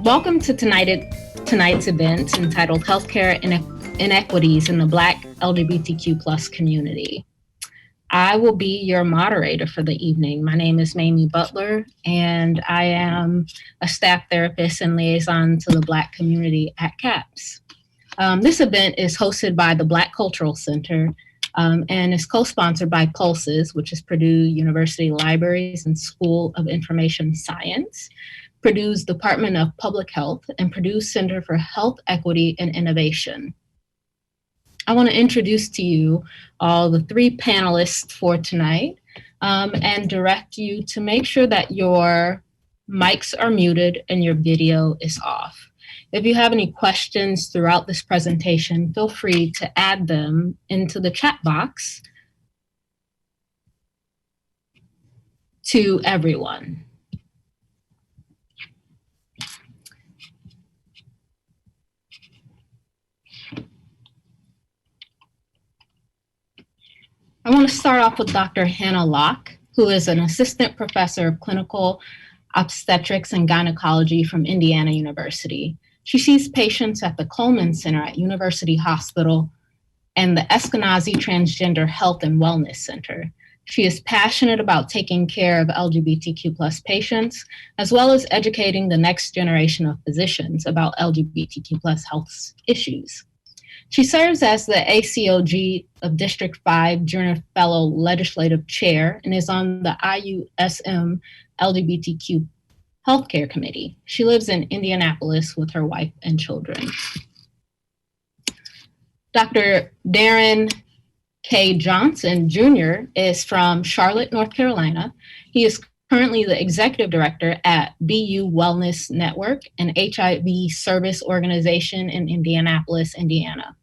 Welcome to tonight's event entitled Healthcare Inequities in the Black LGBTQ plus community. I will be your moderator for the evening. My name is Mamie Butler, and I am a staff therapist and liaison to the Black community at CAPS. This event is hosted by the Black Cultural Center and is co-sponsored by Pulses, which is Purdue University Libraries and School of Information Science, Purdue's Department of Public Health, and Purdue's Center for Health Equity and Innovation. I want to introduce to you all the three panelists for tonight and direct you to make sure that your mics are muted and your video is off. If you have any questions throughout this presentation, feel free to add them into the chat box to everyone. I want to start off with Dr. Hannah Locke, who is an assistant professor of clinical obstetrics and gynecology from Indiana University. She sees patients at the Coleman Center at University Hospital and the Eskenazi Transgender Health and Wellness Center. She is passionate about taking care of LGBTQ plus patients, as well as educating the next generation of physicians about LGBTQ plus health issues. She serves as the ACOG of District 5 Junior Fellow Legislative Chair and is on the IUSM LGBTQ Healthcare Committee. She lives in Indianapolis with her wife and children. Dr. Darren K. Johnson Jr. is from Charlotte, North Carolina. He is currently the executive director at BU Wellness Network, an HIV service organization in Indianapolis, Indiana.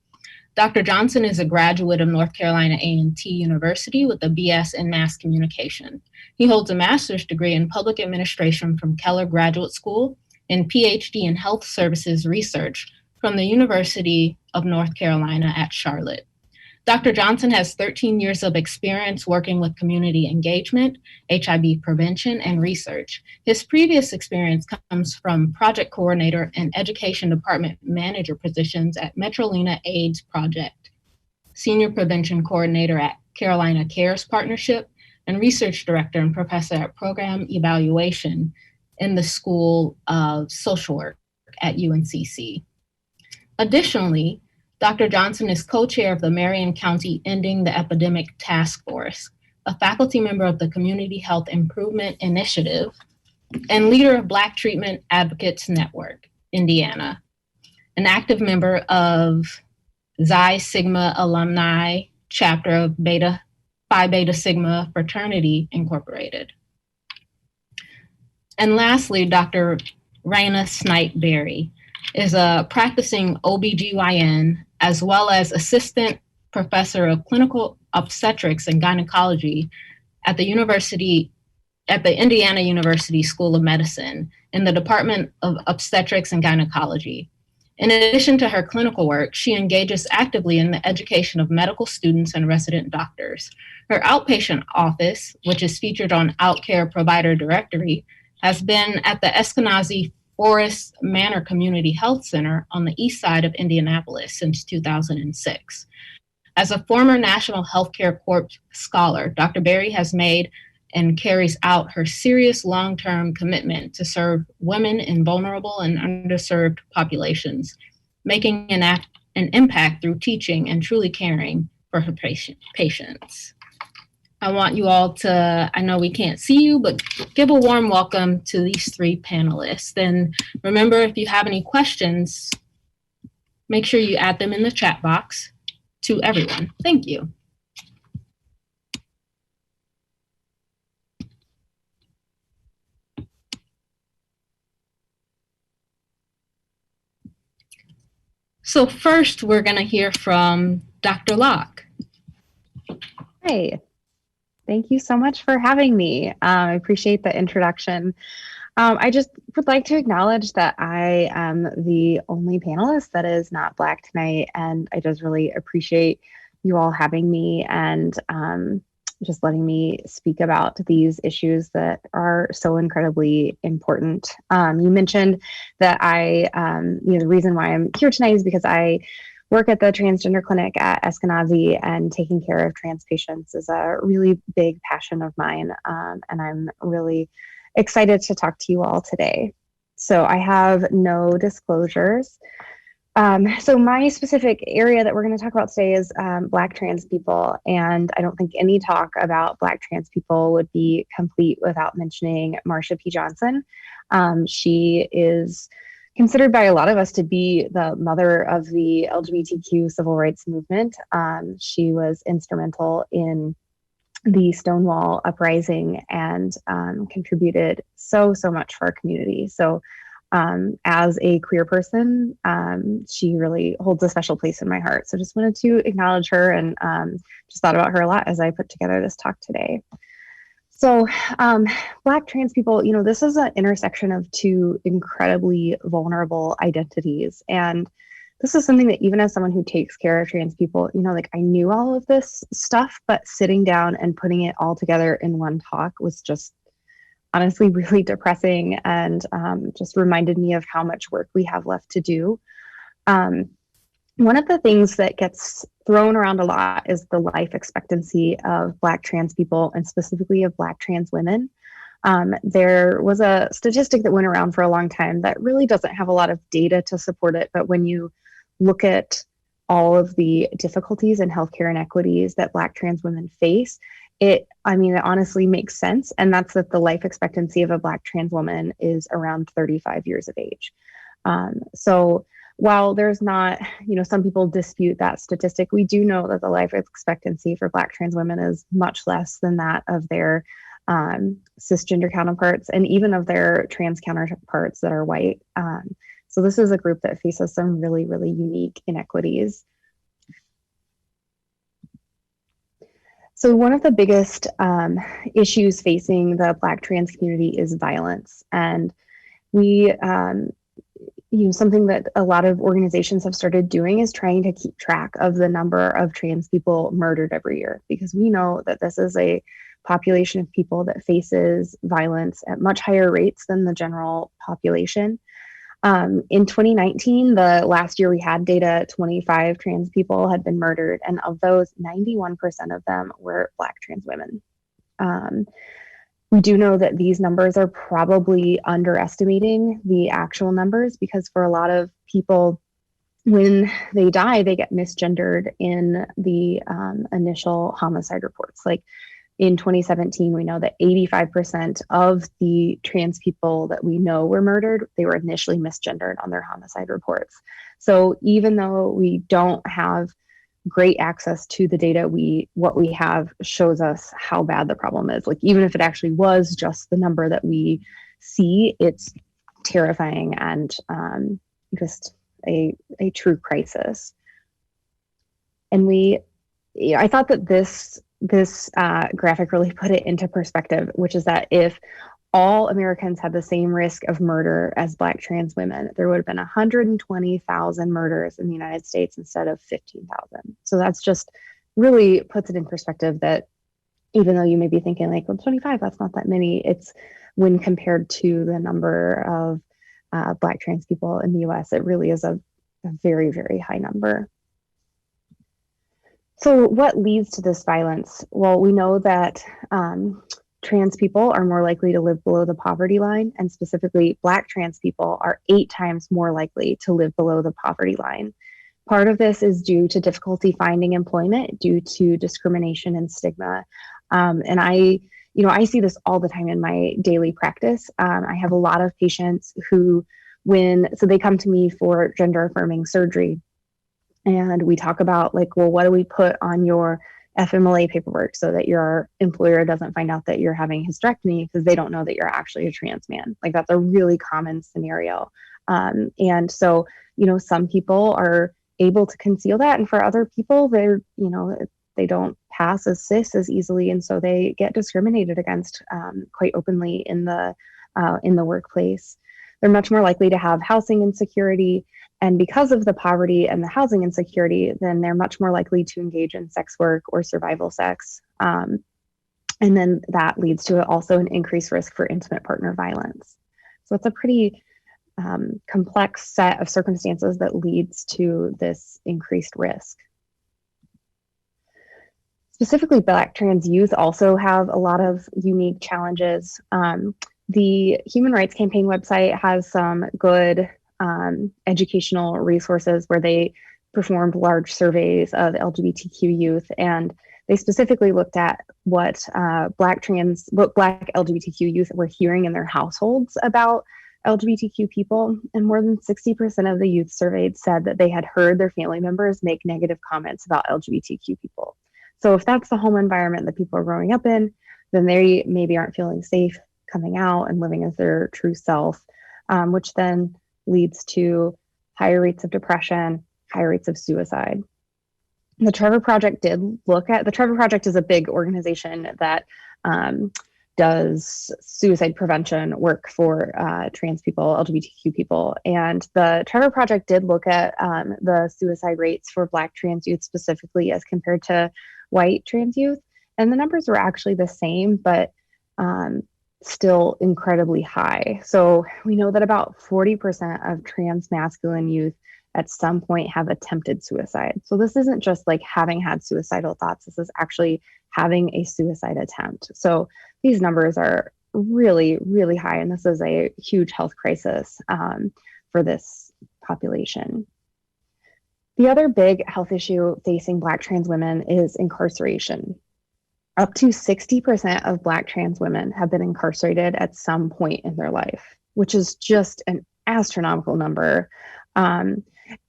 Dr. Johnson is a graduate of North Carolina A&T University with a BS in Mass Communication. He holds a master's degree in public administration from Keller Graduate School and PhD in health services research from the University of North Carolina at Charlotte. Dr. Johnson has 13 years of experience working with community engagement, HIV prevention, and research. His previous experience comes from project coordinator and education department manager positions at Metrolina AIDS Project, senior prevention coordinator at Carolina Cares Partnership, and research director and professor at program evaluation in the School of Social Work at UNCC. Additionally, Dr. Johnson is co-chair of the Marion County Ending the Epidemic Task Force, a faculty member of the Community Health Improvement Initiative, and leader of Black Treatment Advocates Network, Indiana, an active member of Xi Sigma alumni chapter of Phi Beta Sigma Fraternity Incorporated. And lastly, Dr. Raina Snight-Berry is a practicing OBGYN as well as assistant professor of clinical obstetrics and gynecology at the Indiana University School of Medicine in the Department of Obstetrics and Gynecology. In addition to her clinical work, she engages actively in the education of medical students and resident doctors. Her outpatient office, which is featured on OutCare Provider Directory, has been at the Eskenazi Forest Manor Community Health Center on the east side of Indianapolis since 2006. As a former National Healthcare Corps scholar, Dr. Berry has made and carries out her serious long-term commitment to serve women in vulnerable and underserved populations, making an impact through teaching and truly caring for her patients. I want you all to, I know we can't see you, but give a warm welcome to these three panelists. And remember, if you have any questions, make sure you add them in the chat box to everyone. Thank you. So first, we're going to hear from Dr. Locke. Hi. Thank you so much for having me. I appreciate the introduction. I just would like to acknowledge that I am the only panelist that is not Black tonight, and I just really appreciate you all having me and just letting me speak about these issues that are so incredibly important. You mentioned that the reason why I'm here tonight is because I work at the transgender clinic at Eskenazi, and taking care of trans patients is a really big passion of mine. And I'm really excited to talk to you all today. So I have no disclosures. So my specific area that we're going to talk about today is Black trans people. And I don't think any talk about Black trans people would be complete without mentioning Marsha P. Johnson. She is considered by a lot of us to be the mother of the LGBTQ civil rights movement. She was instrumental in the Stonewall uprising and contributed so much for our community. So as a queer person, she really holds a special place in my heart. So just wanted to acknowledge her, and just thought about her a lot as I put together this talk today. So Black trans people, this is an intersection of two incredibly vulnerable identities. And this is something that even as someone who takes care of trans people, like I knew all of this stuff, but sitting down and putting it all together in one talk was just honestly really depressing, and just reminded me of how much work we have left to do. One of the things that gets thrown around a lot is the life expectancy of Black trans people, and specifically of Black trans women. There was a statistic that went around for a long time that really doesn't have a lot of data to support it, but when you look at all of the difficulties and healthcare inequities that Black trans women face, it honestly makes sense. And that's that the life expectancy of a Black trans woman is around 35 years of age. So while there's not, some people dispute that statistic, we do know that the life expectancy for Black trans women is much less than that of their cisgender counterparts, and even of their trans counterparts that are white. So this is a group that faces some really, really unique inequities. So one of the biggest issues facing the Black trans community is violence. And we, something that a lot of organizations have started doing is trying to keep track of the number of trans people murdered every year, because we know that this is a population of people that faces violence at much higher rates than the general population. In 2019, the last year we had data, 25 trans people had been murdered, and of those, 91% of them were Black trans women. We do know that these numbers are probably underestimating the actual numbers, because for a lot of people, when they die, they get misgendered in the initial homicide reports. Like in 2017, we know that 85% of the trans people that we know were murdered, they were initially misgendered on their homicide reports. So even though we don't have great access to the data, what we have shows us how bad the problem is. Like even if it actually was just the number that we see, it's terrifying and just a true crisis. And I thought that this graphic really put it into perspective, which is that if all Americans had the same risk of murder as Black trans women, there would have been 120,000 murders in the United States instead of 15,000. So that's just really puts it in perspective that even though you may be thinking like, well, 25, that's not that many, it's when compared to the number of Black trans people in the US, it really is a very, very high number. So what leads to this violence? Well, we know that trans people are more likely to live below the poverty line, and specifically Black trans people are 8 times more likely to live below the poverty line. Part of this is due to difficulty finding employment due to discrimination and stigma. And I see this all the time in my daily practice. I have a lot of patients who, so they come to me for gender affirming surgery, and we talk about like, well, what do we put on your FMLA paperwork so that your employer doesn't find out that you're having a hysterectomy because they don't know that you're actually a trans man. Like that's a really common scenario. And so, some people are able to conceal that, and for other people, they don't pass as cis as easily, and so they get discriminated against quite openly in the workplace. They're much more likely to have housing insecurity. And because of the poverty and the housing insecurity, then they're much more likely to engage in sex work or survival sex. And then that leads to also an increased risk for intimate partner violence. So it's a pretty complex set of circumstances that leads to this increased risk. Specifically, Black trans youth also have a lot of unique challenges. The Human Rights Campaign website has some good educational resources where they performed large surveys of LGBTQ youth, and they specifically looked at what Black LGBTQ youth were hearing in their households about LGBTQ people. And more than 60% of the youth surveyed said that they had heard their family members make negative comments about LGBTQ people. So if that's the home environment that people are growing up in, then they maybe aren't feeling safe coming out and living as their true self, which then leads to higher rates of depression, higher rates of suicide. The Trevor Project is a big organization that does suicide prevention work for trans people, LGBTQ people. And the Trevor Project did look at the suicide rates for Black trans youth specifically as compared to white trans youth. And the numbers were actually the same, but still incredibly high. So we know that about 40% of trans masculine youth at some point have attempted suicide. So this isn't just like having had suicidal thoughts, this is actually having a suicide attempt. So these numbers are really, really high, and this is a huge health crisis for this population. The other big health issue facing Black trans women is incarceration. Up to 60% of Black trans women have been incarcerated at some point in their life, which is just an astronomical number.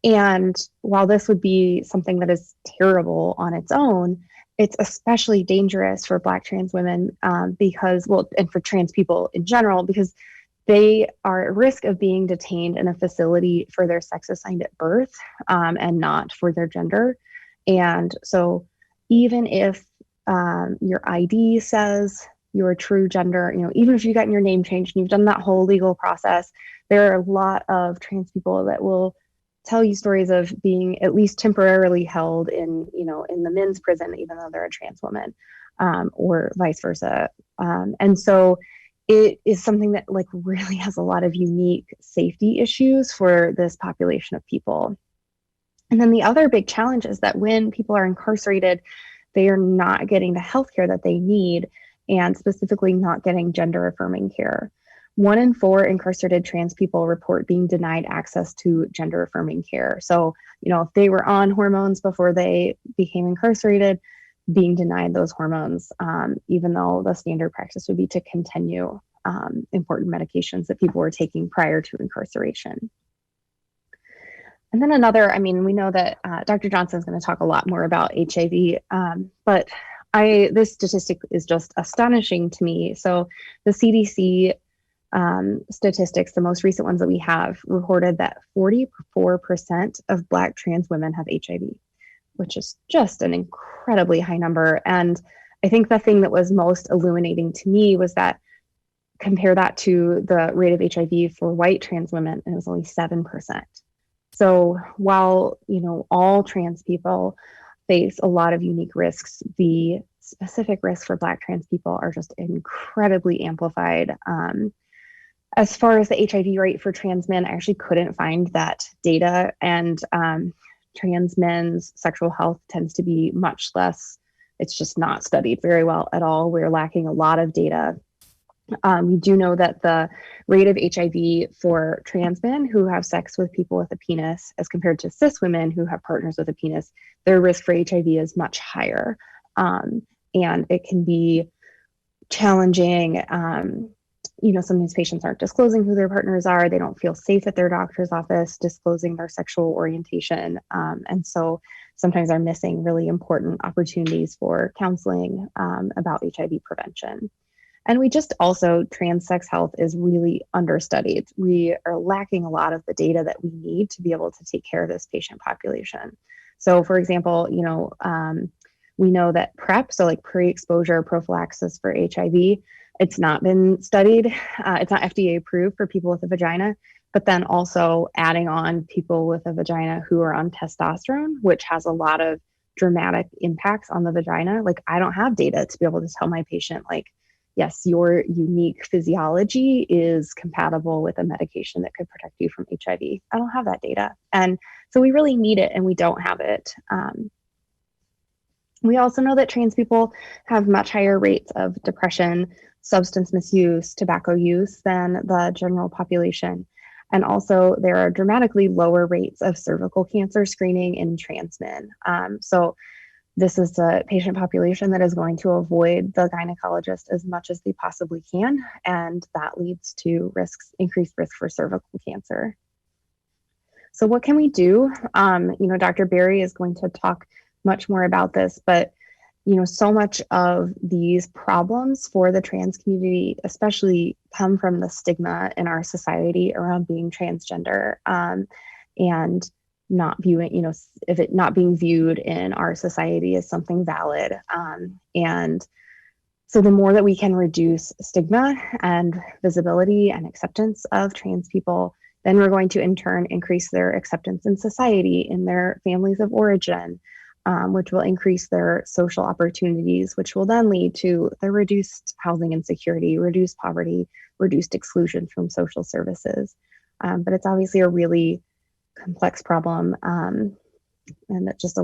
And while this would be something that is terrible on its own, it's especially dangerous for Black trans women because, well, and for trans people in general, because they are at risk of being detained in a facility for their sex assigned at birth and not for their gender. And so even if your ID says your true gender, you know, even if you've gotten your name changed and you've done that whole legal process, there are a lot of trans people that will tell you stories of being at least temporarily held in, you know, in the men's prison, even though they're a trans woman, or vice versa. And so it is something that like really has a lot of unique safety issues for this population of people. And then the other big challenge is that when people are incarcerated, they are not getting the healthcare that they need, and specifically not getting gender affirming care. 1 in 4 incarcerated trans people report being denied access to gender affirming care. So, you know, if they were on hormones before they became incarcerated, being denied those hormones, even though the standard practice would be to continue important medications that people were taking prior to incarceration. And then another, I mean, we know that Dr. Johnson is going to talk a lot more about HIV, but this statistic is just astonishing to me. So the CDC statistics, the most recent ones that we have, reported that 44% of Black trans women have HIV, which is just an incredibly high number. And I think the thing that was most illuminating to me was that compare that to the rate of HIV for white trans women, and it was only 7%. So while, you know, all trans people face a lot of unique risks, the specific risks for Black trans people are just incredibly amplified. As far as the HIV rate for trans men, I actually couldn't find that data, and trans men's sexual health tends to be much less, it's just not studied very well at all. We're lacking a lot of data. We do know that the rate of HIV for trans men who have sex with people with a penis as compared to cis women who have partners with a penis, their risk for HIV is much higher. And it can be challenging. You know, sometimes patients aren't disclosing who their partners are. They don't feel safe at their doctor's office disclosing their sexual orientation. And so sometimes are missing really important opportunities for counseling about HIV prevention. And we just also, trans sex health is really understudied. We are lacking a lot of the data that we need to be able to take care of this patient population. So for example, you know, we know that PrEP, so like pre-exposure prophylaxis for HIV, it's not been studied. It's not FDA approved for people with a vagina, but then also adding on people with a vagina who are on testosterone, which has a lot of dramatic impacts on the vagina. Like, I don't have data to be able to tell my patient, like, yes, your unique physiology is compatible with a medication that could protect you from HIV. I don't have that data. And so we really need it, and we don't have it. We also know that trans people have much higher rates of depression, substance misuse, tobacco use than the general population. And also, there are dramatically lower rates of cervical cancer screening in trans men. So this is a patient population that is going to avoid the gynecologist as much as they possibly can, and that leads to increased risk for cervical cancer. So what can we do? Dr. Berry is going to talk much more about this, but so much of these problems for the trans community, especially, come from the stigma in our society around being transgender, and not viewing, if it not being viewed in our society as something valid. And so the more that we can reduce stigma and visibility and acceptance of trans people, then we're going to in turn increase their acceptance in society, in their families of origin, which will increase their social opportunities, which will then lead to the reduced housing insecurity, reduced poverty, reduced exclusion from social services. But it's obviously a really complex problem, and that just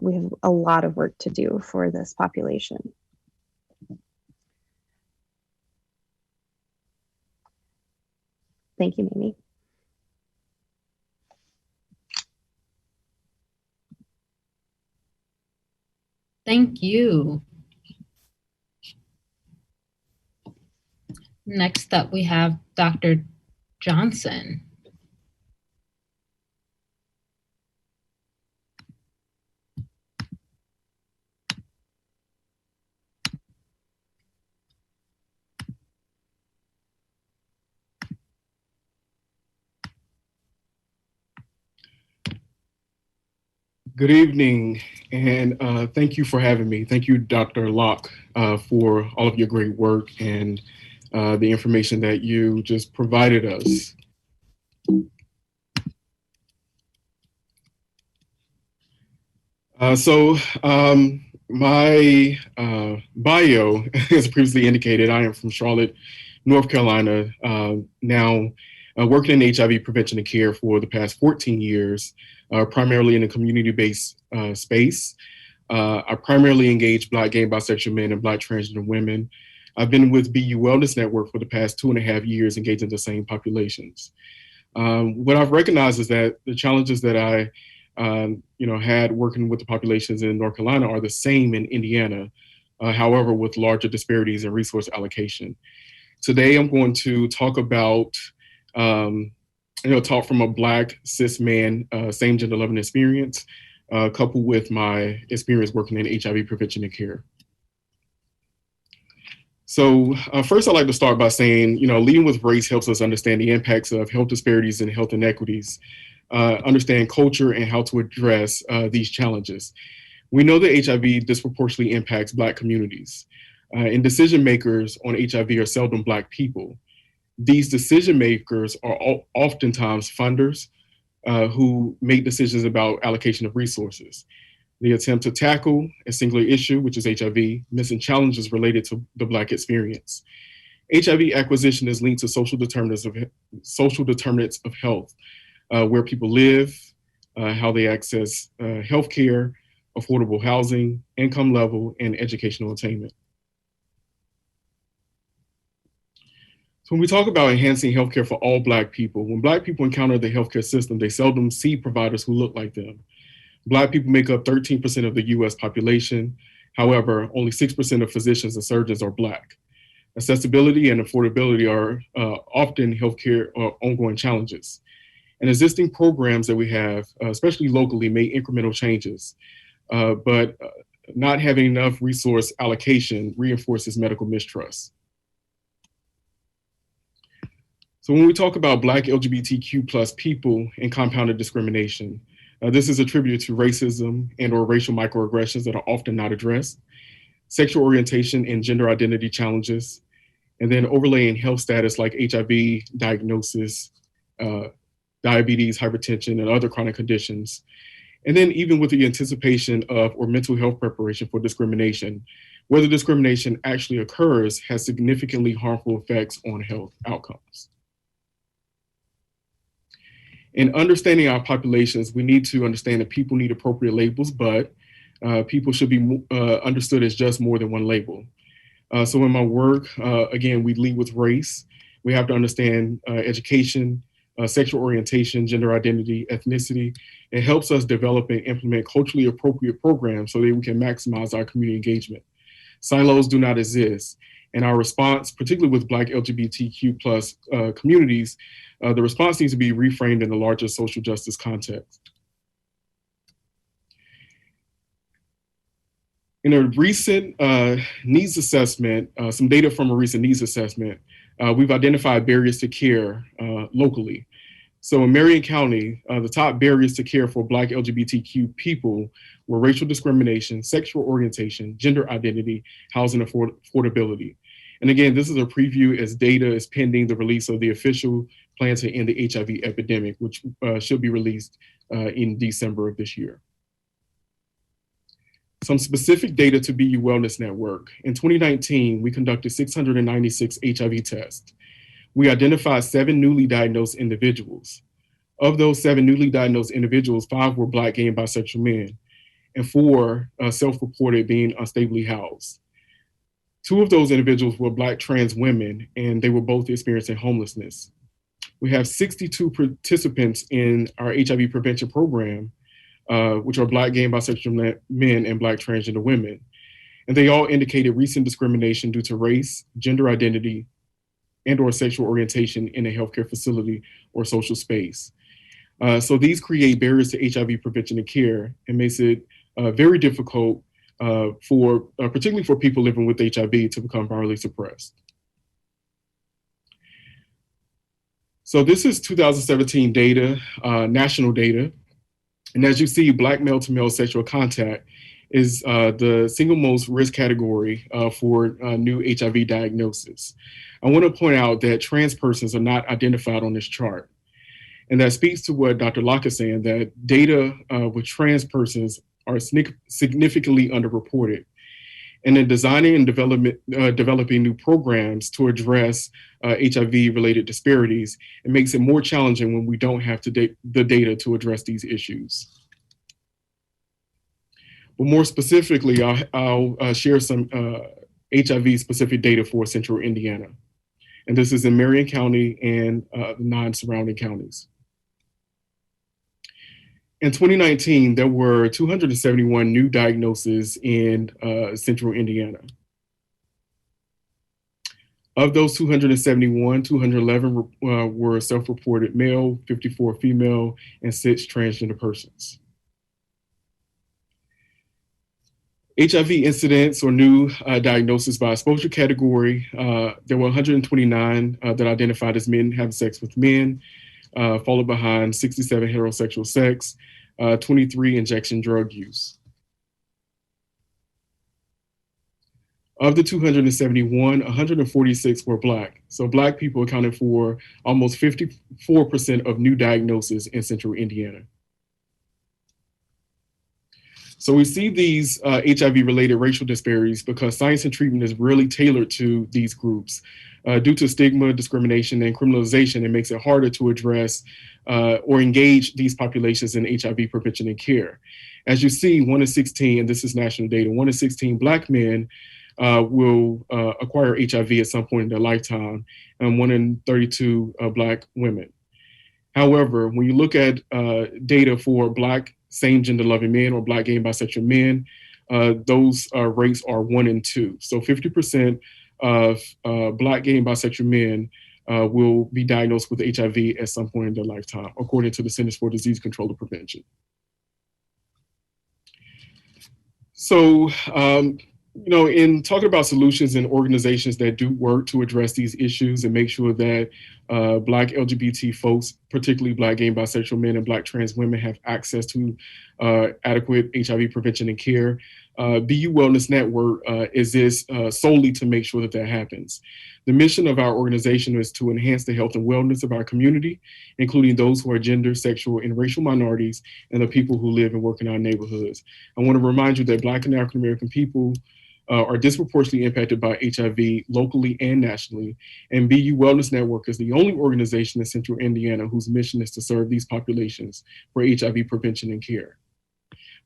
we have a lot of work to do for this population. Thank you, Mimi. Thank you. Next up, we have Dr. Johnson. Good evening, and thank you for having me. Thank you, Dr. Locke, for all of your great work and the information that you just provided us. My bio, as previously indicated, I am from Charlotte, North Carolina, now working in HIV prevention and care for the past 14 years, primarily in a community-based space. I primarily engage Black gay and bisexual men and Black transgender women. I've been with BU Wellness Network for the past 2.5 years, engaging the same populations. What I've recognized is that the challenges that I had working with the populations in North Carolina are the same in Indiana, however, with larger disparities in resource allocation. Today, I'm going to talk about, talk from a Black cis man, same gender loving experience, coupled with my experience working in HIV prevention and care. So first, I'd like to start by saying, leading with race helps us understand the impacts of health disparities and health inequities, understand culture and how to address these challenges. We know that HIV disproportionately impacts Black communities, and decision makers on HIV are seldom Black people. These decision makers are oftentimes funders who make decisions about allocation of resources. They attempt to tackle a singular issue, which is HIV, missing challenges related to the Black experience. HIV acquisition is linked to social determinants of health, where people live, how they access healthcare, affordable housing, income level, and educational attainment. So when we talk about enhancing healthcare for all Black people, when Black people encounter the healthcare system, they seldom see providers who look like them. Black people make up 13% of the US population. However, only 6% of physicians and surgeons are Black. Accessibility and affordability are often healthcare ongoing challenges. And existing programs that we have, especially locally, make incremental changes, but not having enough resource allocation reinforces medical mistrust. So when we talk about Black LGBTQ+ people and compounded discrimination, this is attributed to racism and or racial microaggressions that are often not addressed, sexual orientation and gender identity challenges, and then overlaying health status like HIV diagnosis, diabetes, hypertension, and other chronic conditions. And then even with the anticipation of or mental health preparation for discrimination, whether discrimination actually occurs has significantly harmful effects on health outcomes. In understanding our populations, we need to understand that people need appropriate labels, but people should be understood as just more than one label. So in my work, again, we lead with race. We have to understand education, sexual orientation, gender identity, ethnicity. It helps us develop and implement culturally appropriate programs so that we can maximize our community engagement. Silos do not exist. And our response, particularly with Black LGBTQ plus communities, the response needs to be reframed in the larger social justice context. In a recent needs assessment, some data from a recent needs assessment, we've identified barriers to care locally. So in Marion County, the top barriers to care for Black LGBTQ people were racial discrimination, sexual orientation, gender identity, housing affordability. And again, this is a preview as data is pending the release of the official plan to end the HIV epidemic, which should be released in December of this year. Some specific data to BU Wellness Network. In 2019, we conducted 696 HIV tests. We identified 7 newly diagnosed individuals. Of those 7 newly diagnosed individuals, 5 were Black, gay, and bisexual men, and 4 self-reported being unstably housed. 2 of those individuals were Black trans women, and they were both experiencing homelessness. We have 62 participants in our HIV prevention program, which are Black, gay, and bisexual men and Black transgender women. And they all indicated recent discrimination due to race, gender identity, and or sexual orientation in a healthcare facility or social space. So these create barriers to HIV prevention and care and makes it very difficult particularly for people living with HIV to become virally suppressed. So this is 2017 data, national data. And as you see, Black male to male sexual contact is the single most risk category for new HIV diagnosis. I want to point out that trans persons are not identified on this chart. And that speaks to what Dr. Locke is saying, that data with trans persons are significantly underreported. And in designing and developing new programs to address HIV-related disparities, it makes it more challenging when we don't have the data to address these issues. But more specifically, I'll share some HIV-specific data for Central Indiana. And this is in Marion County and the 9 surrounding counties. In 2019, there were 271 new diagnoses in Central Indiana. Of those 271, 211 were self-reported male, 54 female, and 6 transgender persons. HIV incidents or new diagnosis by exposure category, there were 129 that identified as men having sex with men, followed behind 67 heterosexual sex, 23 injection drug use. Of the 271, 146 were Black. So Black people accounted for almost 54% of new diagnoses in Central Indiana. So we see these HIV-related racial disparities because science and treatment is really tailored to these groups. Due to stigma, discrimination, and criminalization, it makes it harder to address or engage these populations in HIV prevention and care. As you see, 1 in 16, and this is national data, 1 in 16 Black men will acquire HIV at some point in their lifetime, and 1 in 32 Black women. However, when you look at data for Black same gender loving men or Black, gay, and bisexual men, those rates are 1 in 2. So 50% of Black, gay, and bisexual men will be diagnosed with HIV at some point in their lifetime, according to the Centers for Disease Control and Prevention. So, in talking about solutions and organizations that do work to address these issues and make sure that Black LGBT folks, particularly Black, gay, and bisexual men and Black trans women have access to adequate HIV prevention and care, BU Wellness Network exists solely to make sure that that happens. The mission of our organization is to enhance the health and wellness of our community, including those who are gender, sexual, and racial minorities, and the people who live and work in our neighborhoods. I want to remind you that Black and African American people are disproportionately impacted by HIV locally and nationally. And BU Wellness Network is the only organization in Central Indiana whose mission is to serve these populations for HIV prevention and care.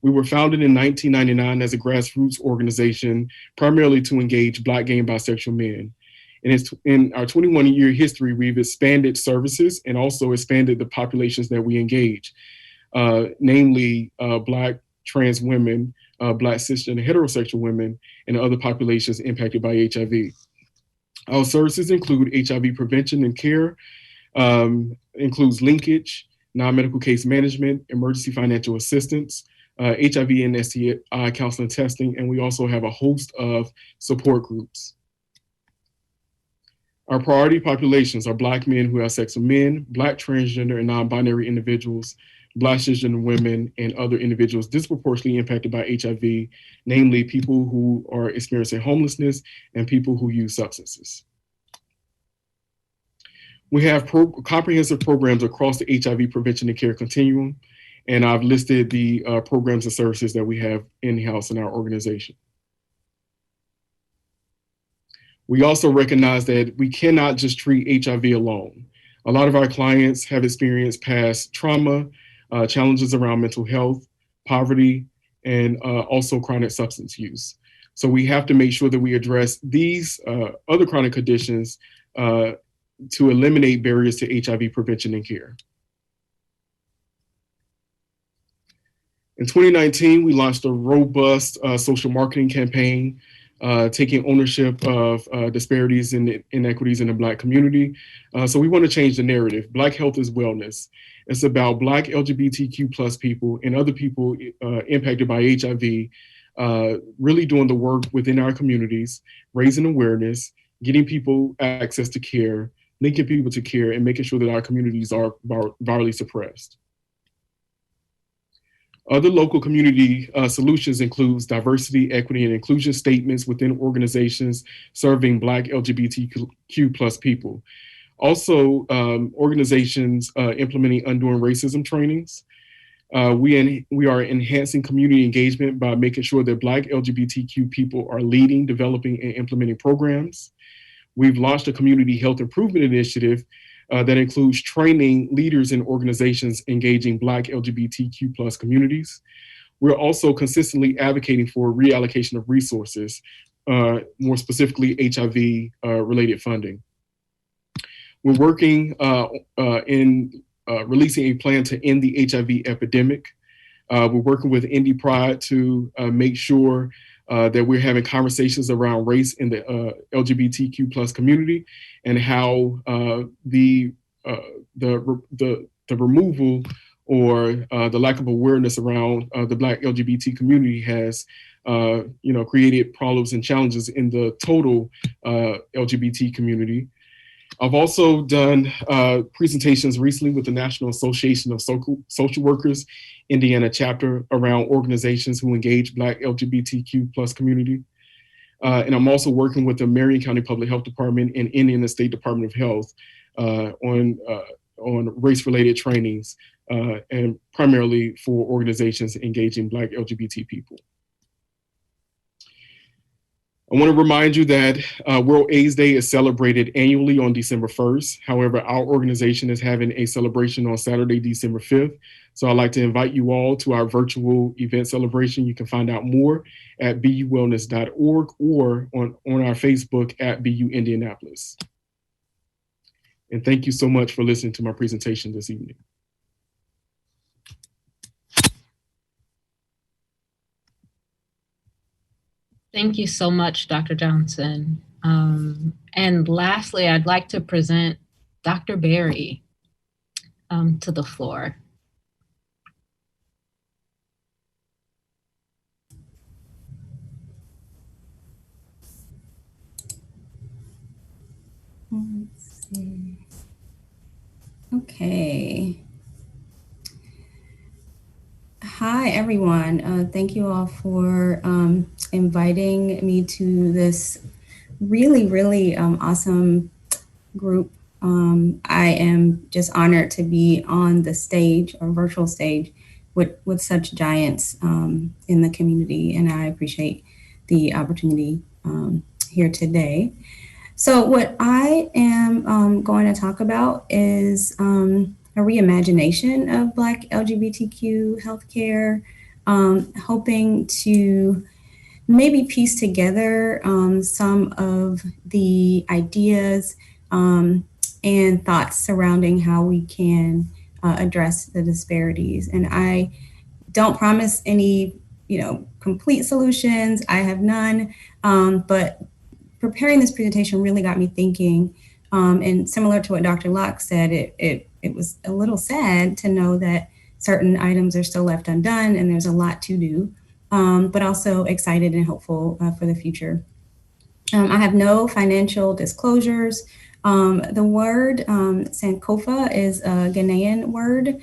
We were founded in 1999 as a grassroots organization, primarily to engage Black, gay, and bisexual men. And in our 21-year history, we've expanded services and also expanded the populations that we engage, namely Black trans women, Black cisgender heterosexual women, and other populations impacted by HIV. Our services include HIV prevention and care, includes linkage, non-medical case management, emergency financial assistance, HIV and STI counseling testing, and we also have a host of support groups. Our priority populations are Black men who have sex with men, Black transgender and non-binary individuals, Black cisgender women, and other individuals disproportionately impacted by HIV, namely people who are experiencing homelessness and people who use substances. We have comprehensive programs across the HIV prevention and care continuum, and I've listed the programs and services that we have in-house in our organization. We also recognize that we cannot just treat HIV alone. A lot of our clients have experienced past trauma, challenges around mental health, poverty, and also chronic substance use. So we have to make sure that we address these other chronic conditions to eliminate barriers to HIV prevention and care. In 2019, we launched a robust social marketing campaign taking ownership of disparities and inequities in the Black community. So we want to change the narrative. Black health is wellness. It's about Black LGBTQ plus people and other people impacted by HIV, really doing the work within our communities, raising awareness, getting people access to care, linking people to care, and making sure that our communities are virally suppressed. Other local community solutions includes diversity, equity, and inclusion statements within organizations serving Black LGBTQ plus people. Also, organizations implementing undoing racism trainings. We are enhancing community engagement by making sure that Black LGBTQ people are leading, developing, and implementing programs. We've launched a community health improvement initiative that includes training leaders in organizations engaging Black LGBTQ plus communities. We're also consistently advocating for reallocation of resources, more specifically HIV related funding. We're working in releasing a plan to end the HIV epidemic. We're working with Indie Pride to make sure that we're having conversations around race in the LGBTQ plus community and how the removal or the lack of awareness around the Black LGBT community has created problems and challenges in the total LGBT community. I've also done presentations recently with the National Association of Social Workers Indiana chapter around organizations who engage Black LGBTQ plus community. And I'm also working with the Marion County Public Health Department and Indiana State Department of Health on race-related trainings and primarily for organizations engaging Black LGBT people. I want to remind you that World AIDS Day is celebrated annually on December 1st. However, our organization is having a celebration on Saturday, December 5th. So I'd like to invite you all to our virtual event celebration. You can find out more at buwellness.org or on our Facebook at BU Indianapolis. And thank you so much for listening to my presentation this evening. Thank you so much, Dr. Johnson. And lastly, I'd like to present Dr. Berry to the floor. Let's see. Okay. Hi, everyone. Thank you all for inviting me to this really awesome group. I am just honored to be on the stage or virtual stage with such giants in the community, and I appreciate the opportunity here today. So what I am going to talk about is a reimagination of Black LGBTQ healthcare, hoping to maybe piece together some of the ideas and thoughts surrounding how we can address the disparities. And I don't promise any, complete solutions. I have none, but preparing this presentation really got me thinking. And similar to what Dr. Locke said, it was a little sad to know that certain items are still left undone and there's a lot to do, but also excited and hopeful for the future. I have no financial disclosures. The word Sankofa is a Ghanaian word,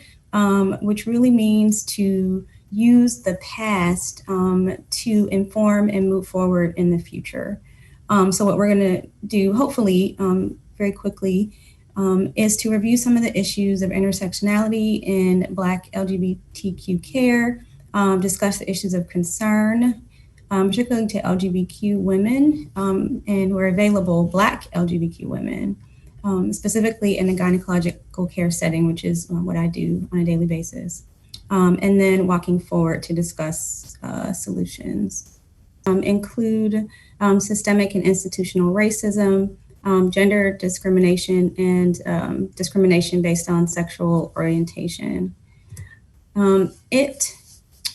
which really means to use the past to inform and move forward in the future. So what we're going to do, hopefully, very quickly, is to review some of the issues of intersectionality in Black LGBTQ care, discuss the issues of concern, particularly to LGBTQ women, and where available, Black LGBTQ women, specifically in a gynecological care setting, which is what I do on a daily basis. And then walking forward to discuss solutions. Include systemic and institutional racism, gender discrimination, and discrimination based on sexual orientation. It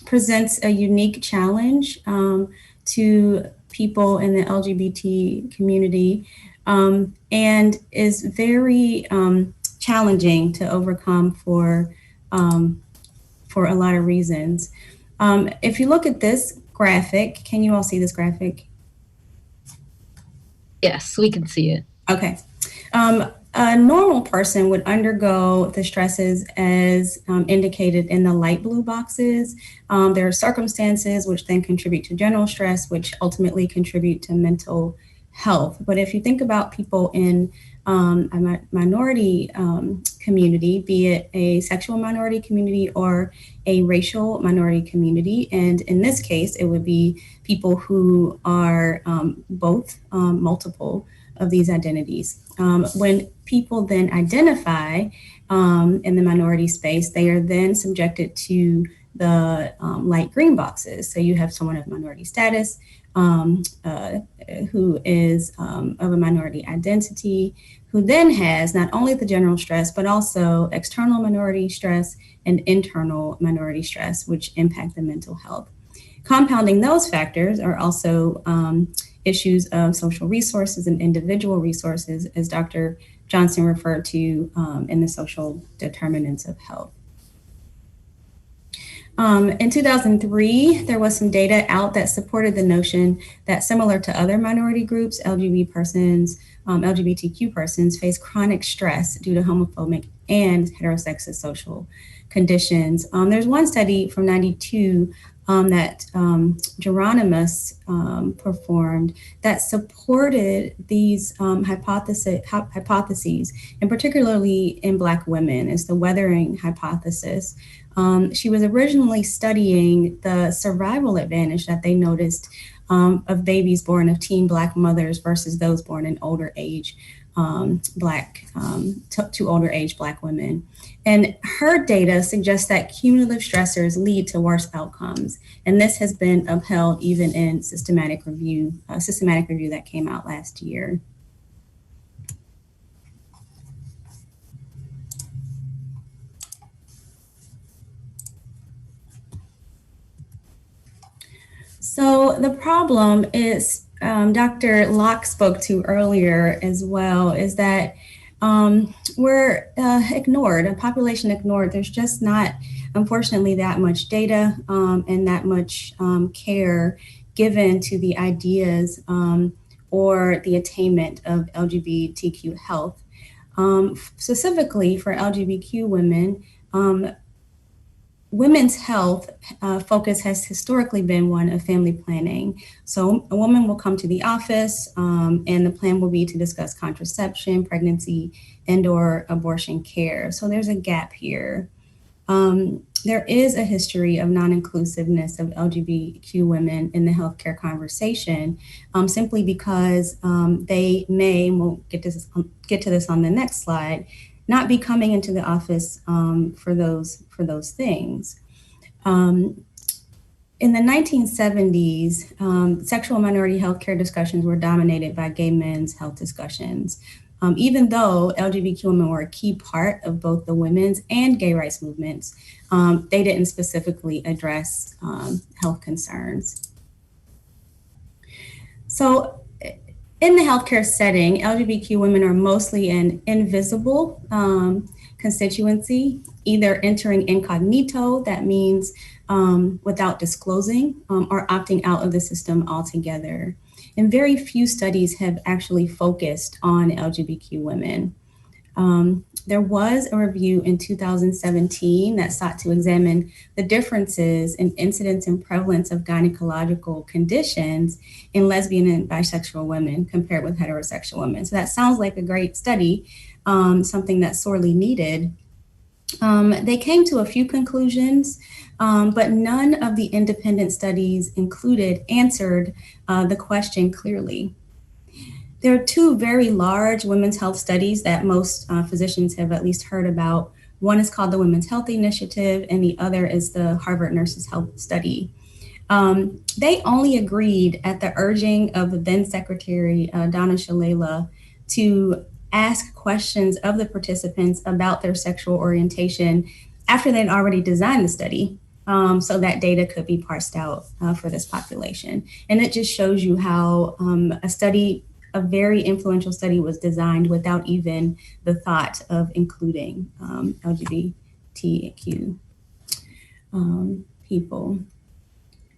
presents a unique challenge to people in the LGBT community and is very challenging to overcome for a lot of reasons. If you look at this graphic, can you all see this graphic? Yes, we can see it. Okay. A normal person would undergo the stresses as indicated in the light blue boxes. There are circumstances which then contribute to general stress, which ultimately contribute to mental health. But if you think about people in a minority community, be it a sexual minority community or a racial minority community, and in this case, it would be people who are both multiple of these identities. When people then identify in the minority space, they are then subjected to the light green boxes. So you have someone of minority status who is of a minority identity, who then has not only the general stress, but also external minority stress and internal minority stress, which impact the mental health. Compounding those factors are also issues of social resources and individual resources, as Dr. Johnson referred to in the social determinants of health. In 2003, there was some data out that supported the notion that similar to other minority groups, LGBTQ persons face chronic stress due to homophobic and heterosexist social conditions. There's one study from '92 that Geronimus performed that supported these hypotheses, and particularly in Black women, is the weathering hypothesis. She was originally studying the survival advantage that they noticed of babies born of teen Black mothers versus those born in older age to older age Black women. And her data suggests that cumulative stressors lead to worse outcomes. And this has been upheld even in systematic review that came out last year. So the problem is, Dr. Locke spoke to earlier as well, is that we're ignored, a population ignored. There's just not, unfortunately, that much data and that much care given to the ideas or the attainment of LGBTQ health. Specifically for LGBTQ women, women's health focus has historically been one of family planning. So a woman will come to the office and the plan will be to discuss contraception, pregnancy, and/or abortion care. So there's a gap here. There is a history of non-inclusiveness of LGBTQ women in the healthcare conversation, simply because they may, and we'll get to this on the next slide, not be coming into the office for those things. In the 1970s, sexual minority healthcare discussions were dominated by gay men's health discussions. Even though LGBTQ women were a key part of both the women's and gay rights movements, they didn't specifically address health concerns. So in the healthcare setting, LGBTQ women are mostly an invisible constituency, either entering incognito, that means without disclosing, or opting out of the system altogether. And very few studies have actually focused on LGBTQ women. There was a review in 2017 that sought to examine the differences in incidence and prevalence of gynecological conditions in lesbian and bisexual women compared with heterosexual women. So that sounds like a great study, something that's sorely needed. They came to a few conclusions, but none of the independent studies answered the question clearly. There are two very large women's health studies that most physicians have at least heard about. One is called the Women's Health Initiative, and the other is the Harvard Nurses Health Study. They only agreed at the urging of the then Secretary Donna Shalala to ask questions of the participants about their sexual orientation after they'd already designed the study, so that data could be parsed out for this population. And it just shows you how a very influential study was designed without even the thought of including LGBTQ people.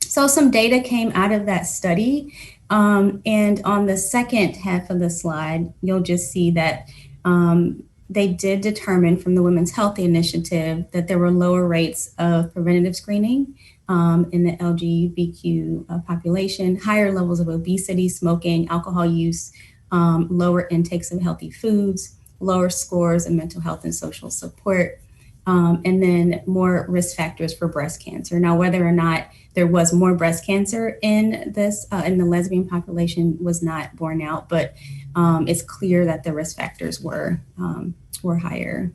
So some data came out of that study. And on the second half of the slide, you'll just see that they did determine from the Women's Health Initiative that there were lower rates of preventative screening in the LGBTQ population, higher levels of obesity, smoking, alcohol use, lower intakes of healthy foods, lower scores of mental health and social support, and then more risk factors for breast cancer. Now, whether or not there was more breast cancer in the lesbian population was not borne out, but it's clear that the risk factors were higher.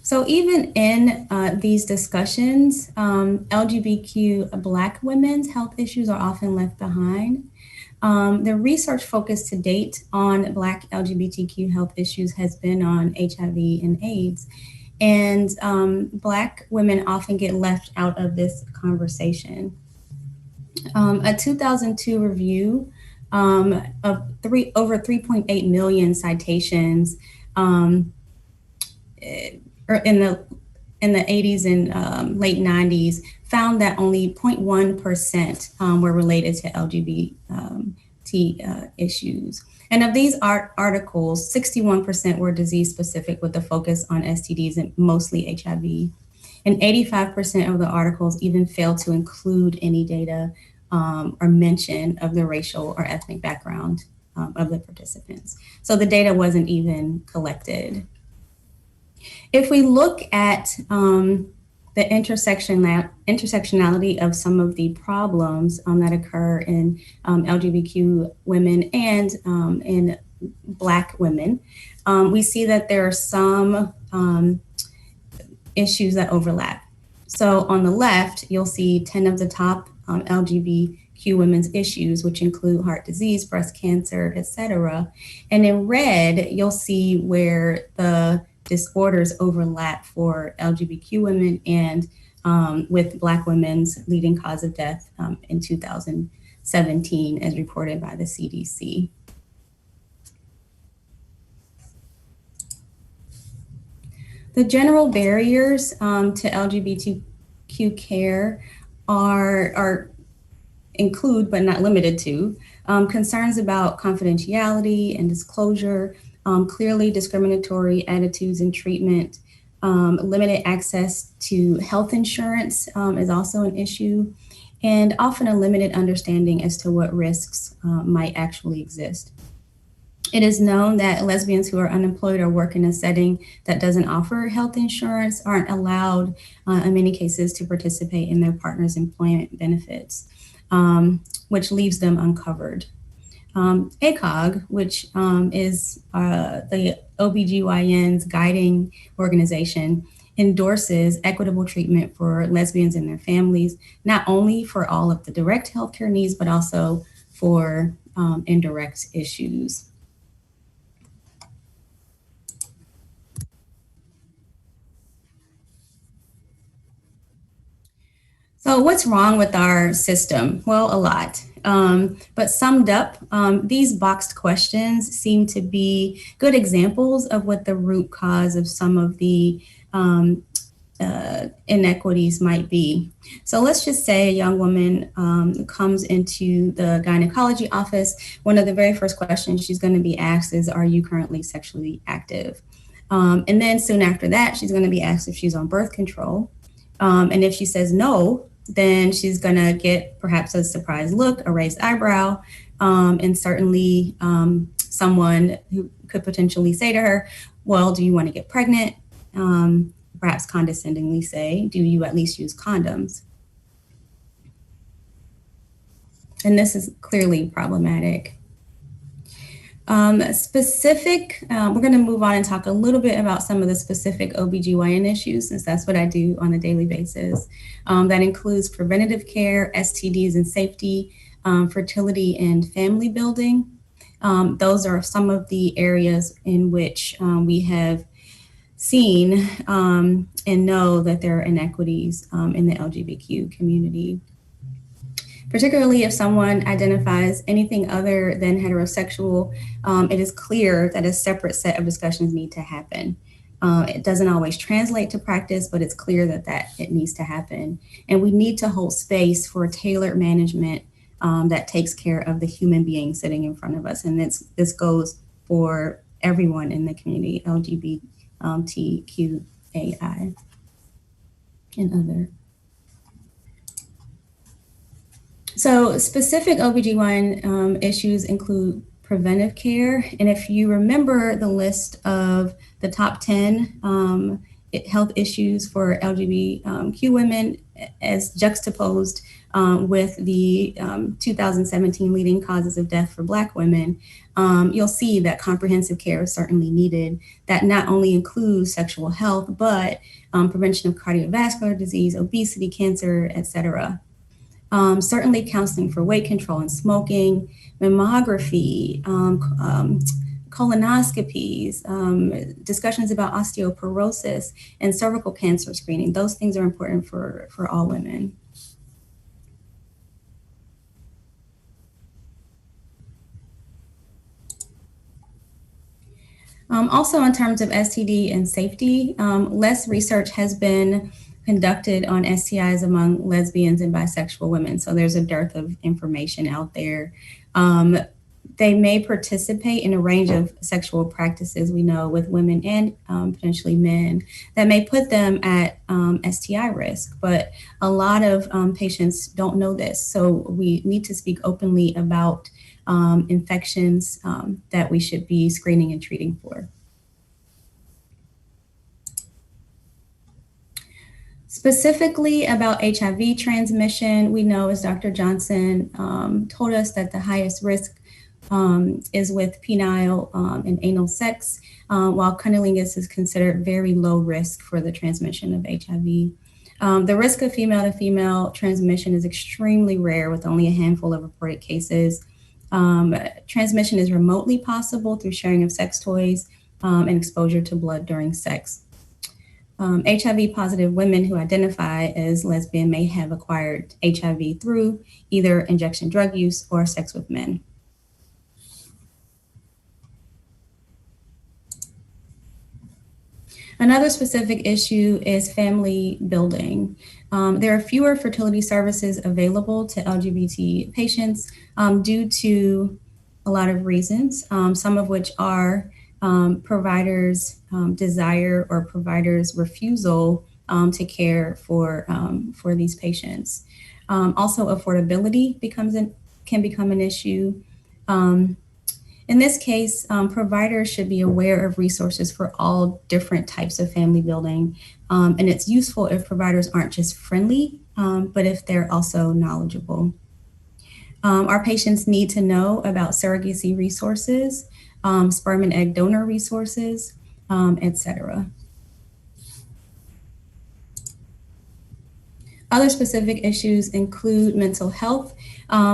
So even in these discussions, LGBTQ Black women's health issues are often left behind. The research focus to date on Black LGBTQ health issues has been on HIV and AIDS. And Black women often get left out of this conversation. A 2002 review of over 3.8 million citations in the 80s and late 90s found that only 0.1% were related to LGBT issues. And of these articles, 61% were disease specific with a focus on STDs and mostly HIV. And 85% of the articles even failed to include any data or mention of the racial or ethnic background of the participants. So the data wasn't even collected. If we look at the intersectionality of some of the problems that occur in LGBTQ women and in Black women, we see that there are some issues that overlap. So on the left, you'll see 10 of the top LGBTQ women's issues, which include heart disease, breast cancer, etc. And in red, you'll see where the disorders overlap for LGBTQ women and with Black women's leading cause of death in 2017, as reported by the CDC. The general barriers to LGBTQ care include, but not limited to, concerns about confidentiality and disclosure, clearly discriminatory attitudes and treatment. Limited access to health insurance is also an issue, and often a limited understanding as to what risks might actually exist. It is known that lesbians who are unemployed or work in a setting that doesn't offer health insurance aren't allowed, in many cases, to participate in their partner's employment benefits, which leaves them uncovered. ACOG, which is the OBGYN's guiding organization, endorses equitable treatment for lesbians and their families, not only for all of the direct healthcare needs, but also for indirect issues. So what's wrong with our system? Well, a lot. But summed up, these boxed questions seem to be good examples of what the root cause of some of the inequities might be. So let's just say a young woman comes into the gynecology office. One of the very first questions she's going to be asked is, are you currently sexually active? And then soon after that, she's going to be asked if she's on birth control. And if she says no, then she's going to get perhaps a surprised look, a raised eyebrow, and certainly someone who could potentially say to her, well, do you want to get pregnant? Perhaps condescendingly say, do you at least use condoms? And this is clearly problematic. We're going to move on and talk a little bit about some of the specific OBGYN issues, since that's what I do on a daily basis. That includes preventative care, STDs and safety, fertility and family building. Those are some of the areas in which we have seen and know that there are inequities in the LGBTQ community. Particularly if someone identifies anything other than heterosexual, it is clear that a separate set of discussions need to happen. It doesn't always translate to practice, but it's clear that it needs to happen. And we need to hold space for tailored management that takes care of the human being sitting in front of us. And this goes for everyone in the community, LGBTQAI and other. So specific OBGYN issues include preventive care. And if you remember the list of the top 10 health issues for LGBTQ women as juxtaposed with the 2017 leading causes of death for Black women, you'll see that comprehensive care is certainly needed. That not only includes sexual health, but prevention of cardiovascular disease, obesity, cancer, et cetera. Certainly counseling for weight control and smoking, mammography, colonoscopies, discussions about osteoporosis and cervical cancer screening. Those things are important for all women. Also, in terms of STD and safety, less research has been conducted on STIs among lesbians and bisexual women. So there's a dearth of information out there. They may participate in a range of sexual practices, we know, with women and potentially men that may put them at STI risk. But a lot of patients don't know this. So we need to speak openly about infections that we should be screening and treating for. Specifically about HIV transmission, we know, as Dr. Johnson told us, that the highest risk is with penile and anal sex, while cunnilingus is considered very low risk for the transmission of HIV. The risk of female-to-female transmission is extremely rare, with only a handful of reported cases. Transmission is remotely possible through sharing of sex toys and exposure to blood during sex. HIV-positive women who identify as lesbian may have acquired HIV through either injection drug use or sex with men. Another specific issue is family building. There are fewer fertility services available to LGBT patients due to a lot of reasons, some of which are providers' desire or providers' refusal to care for these patients. Also, affordability can become an issue. In this case, providers should be aware of resources for all different types of family building. And it's useful if providers aren't just friendly, but if they're also knowledgeable. Our patients need to know about surrogacy resources, sperm and egg donor resources, etc. Other specific issues include mental health,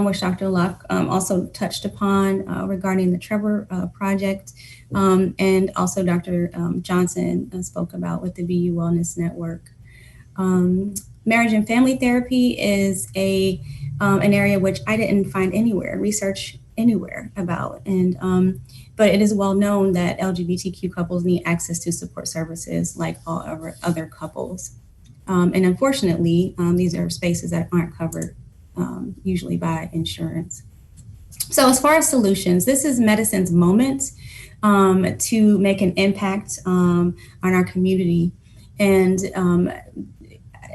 which Dr. Luck also touched upon regarding the Trevor Project, and also Dr. Johnson spoke about with the BU Wellness Network. Marriage and family therapy is an area which I didn't find research anywhere about, but it is well known that LGBTQ couples need access to support services like all other couples. And unfortunately, these are spaces that aren't covered usually by insurance. So as far as solutions, this is medicine's moment to make an impact on our community. And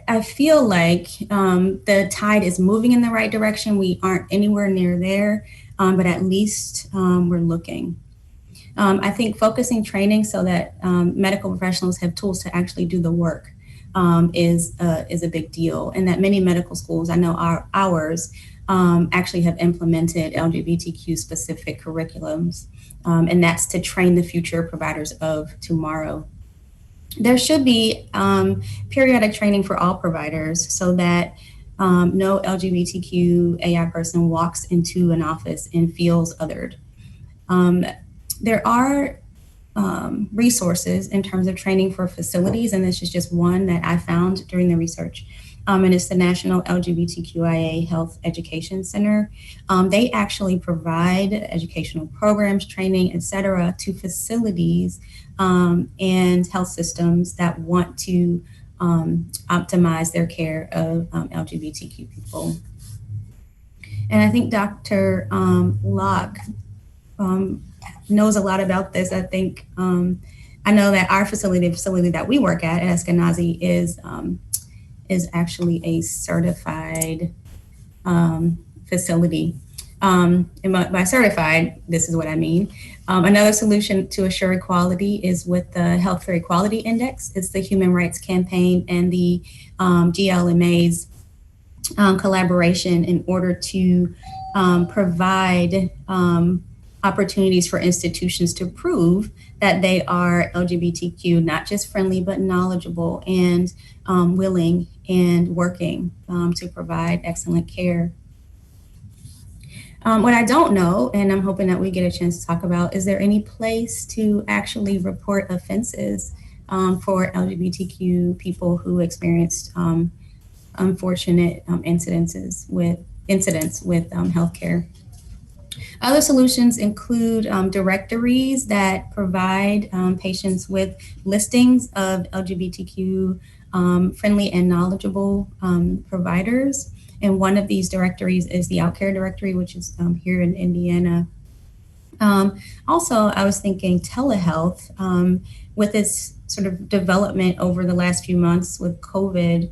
I feel like the tide is moving in the right direction. We aren't anywhere near there, but at least we're looking. I think focusing training so that medical professionals have tools to actually do the work is a big deal, and that many medical schools, I know ours, actually have implemented LGBTQ specific curriculums, and that's to train the future providers of tomorrow. There should be periodic training for all providers so that no LGBTQ AI person walks into an office and feels othered. There are resources in terms of training for facilities, and this is just one that I found during the research, and it's the National LGBTQIA Health Education Center. They actually provide educational programs, training, etc., to facilities and health systems that want to optimize their care of LGBTQ people. And I think Dr. Locke knows a lot about this. I think I know that our facility, the facility that we work at Eskenazi, is actually a certified facility. And by certified, this is what I mean. Another solution to assure equality is with the Healthcare Equality Index. It's the Human Rights Campaign and the GLMA's collaboration in order to provide opportunities for institutions to prove that they are LGBTQ, not just friendly, but knowledgeable and willing and working to provide excellent care. What I don't know, and I'm hoping that we get a chance to talk about, is there any place to actually report offenses for LGBTQ people who experienced unfortunate incidents with healthcare? Other solutions include directories that provide patients with listings of LGBTQ friendly and knowledgeable providers. And one of these directories is the Outcare directory, which is here in Indiana. Also, I was thinking telehealth with its sort of development over the last few months with COVID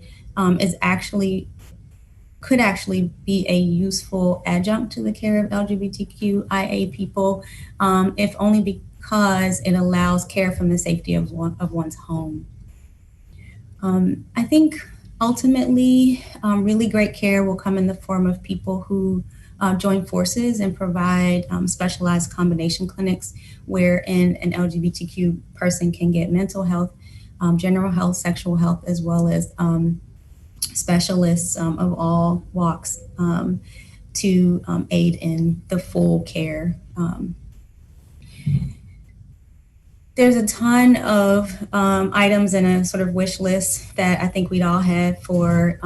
could actually be a useful adjunct to the care of LGBTQIA people, if only because it allows care from the safety of one's home. I think ultimately, really great care will come in the form of people who join forces and provide specialized combination clinics wherein an LGBTQ person can get mental health, general health, sexual health, as well as specialists of all walks to aid in the full care. There's a ton of items in a sort of wish list that I think we'd all have for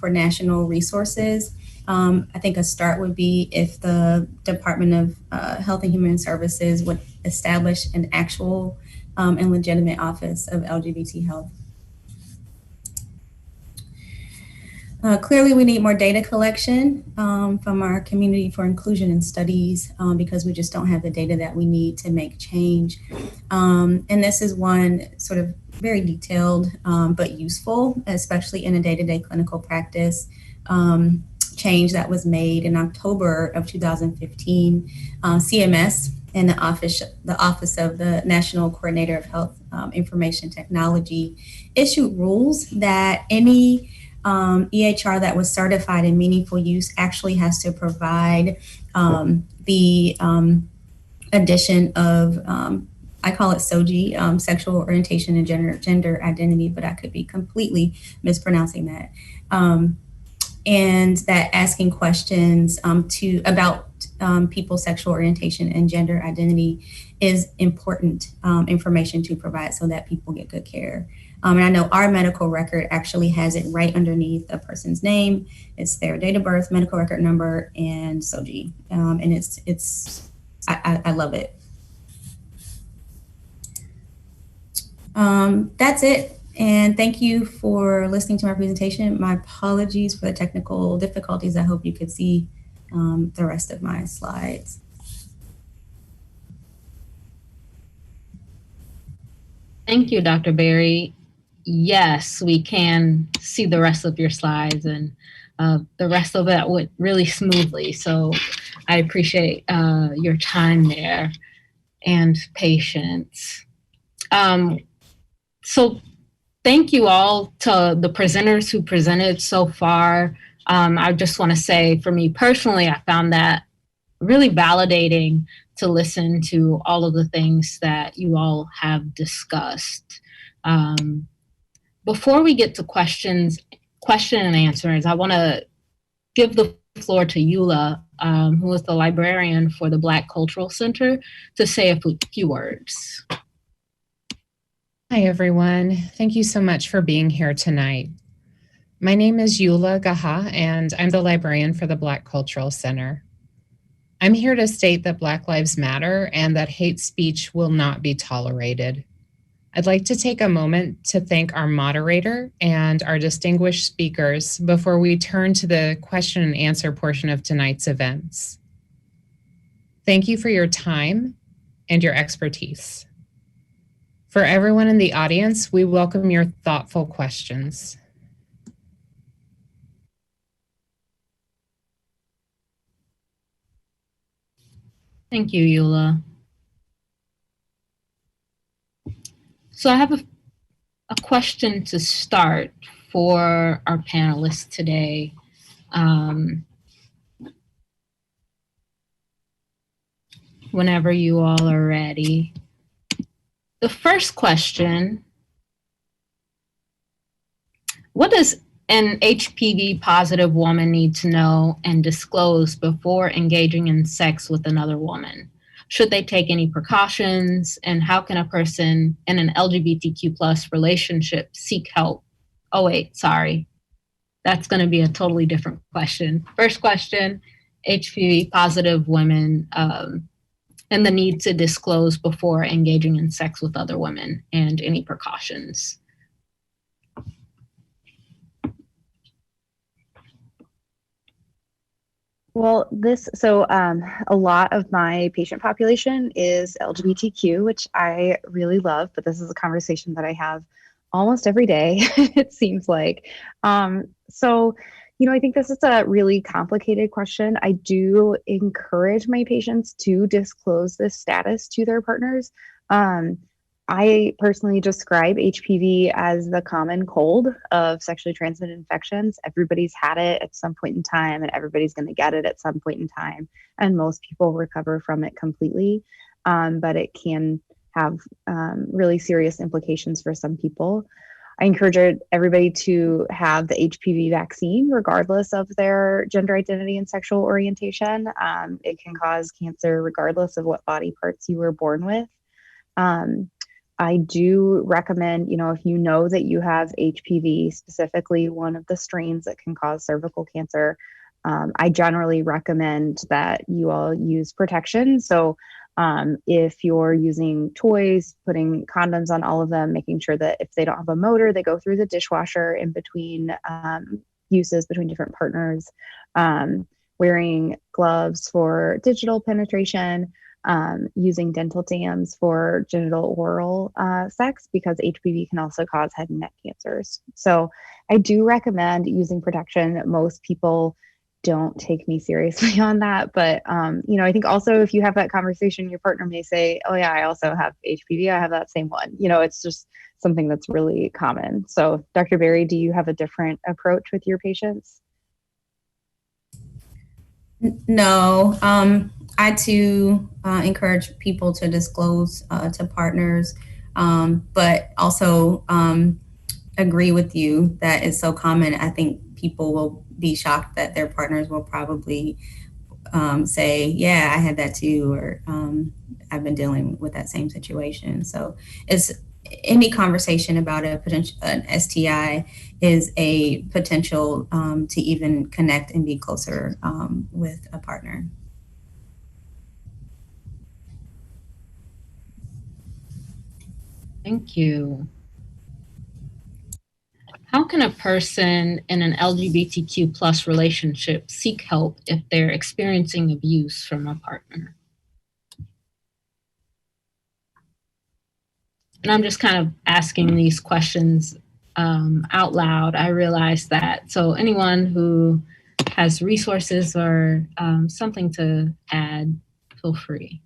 national resources. I think a start would be if the Department of Health and Human Services would establish an actual and legitimate office of LGBT health. Clearly, we need more data collection from our community for inclusion and studies because we just don't have the data that we need to make change. And this is one sort of very detailed but useful, especially in a day-to-day clinical practice. Change that was made in October of 2015. CMS and the Office of the National Coordinator of Health Information Technology issued rules that any EHR that was certified in meaningful use actually has to provide the addition of, I call it SOGI, sexual orientation and gender identity, but I could be completely mispronouncing that. And that asking questions about people's sexual orientation and gender identity is important information to provide so that people get good care. And I know our medical record actually has it right underneath a person's name. It's their date of birth, medical record number, and SOGI. And I love it. That's it. And thank you for listening to my presentation. My apologies for the technical difficulties. I hope you could see the rest of my slides. Thank you, Dr. Berry. Yes, we can see the rest of your slides, and the rest of that went really smoothly. So I appreciate your time there and patience. So thank you all to the presenters who presented so far. I just want to say, for me personally, I found that really validating to listen to all of the things that you all have discussed. Before we get to question and answers, I want to give the floor to Eula, who is the librarian for the Black Cultural Center, to say a few words. Hi, everyone. Thank you so much for being here tonight. My name is Eula Gaha, and I'm the librarian for the Black Cultural Center. I'm here to state that Black Lives Matter and that hate speech will not be tolerated. I'd like to take a moment to thank our moderator and our distinguished speakers before we turn to the question and answer portion of tonight's events. Thank you for your time and your expertise. For everyone in the audience, we welcome your thoughtful questions. Thank you, Eula. So I have a question to start for our panelists today. Whenever you all are ready. The first question: what does an HPV positive woman need to know and disclose before engaging in sex with another woman? Should they take any precautions? And how can a person in an LGBTQ plus relationship seek help? Oh wait, sorry. That's gonna be a totally different question. First question, HPV positive women and the need to disclose before engaging in sex with other women and any precautions. Well, a lot of my patient population is LGBTQ, which I really love, but this is a conversation that I have almost every day, it seems like. I think this is a really complicated question. I do encourage my patients to disclose this status to their partners. I personally describe HPV as the common cold of sexually transmitted infections. Everybody's had it at some point in time, and everybody's going to get it at some point in time. And most people recover from it completely, but it can have really serious implications for some people. I encourage everybody to have the HPV vaccine, regardless of their gender identity and sexual orientation. It can cause cancer regardless of what body parts you were born with. I do recommend, if you know that you have HPV, specifically one of the strains that can cause cervical cancer, I generally recommend that you all use protection. So if you're using toys, putting condoms on all of them, making sure that if they don't have a motor, they go through the dishwasher in between, uses between different partners, wearing gloves for digital penetration, using dental dams for genital oral sex, because HPV can also cause head and neck cancers. So I do recommend using protection. Most people don't take me seriously on that, but I think also if you have that conversation, your partner may say, "Oh yeah, I also have HPV. I have that same one." It's just something that's really common. So, Dr. Berry, do you have a different approach with your patients? No, I too encourage people to disclose to partners, but also agree with you that it's so common. I think people will be shocked that their partners will probably say, "Yeah, I had that too," or "I've been dealing with that same situation." So it's any conversation about an STI is a potential to even connect and be closer with a partner. Thank you. How can a person in an LGBTQ plus relationship seek help if they're experiencing abuse from a partner? And I'm just kind of asking these questions out loud. I realize that. So anyone who has resources or something to add, feel free.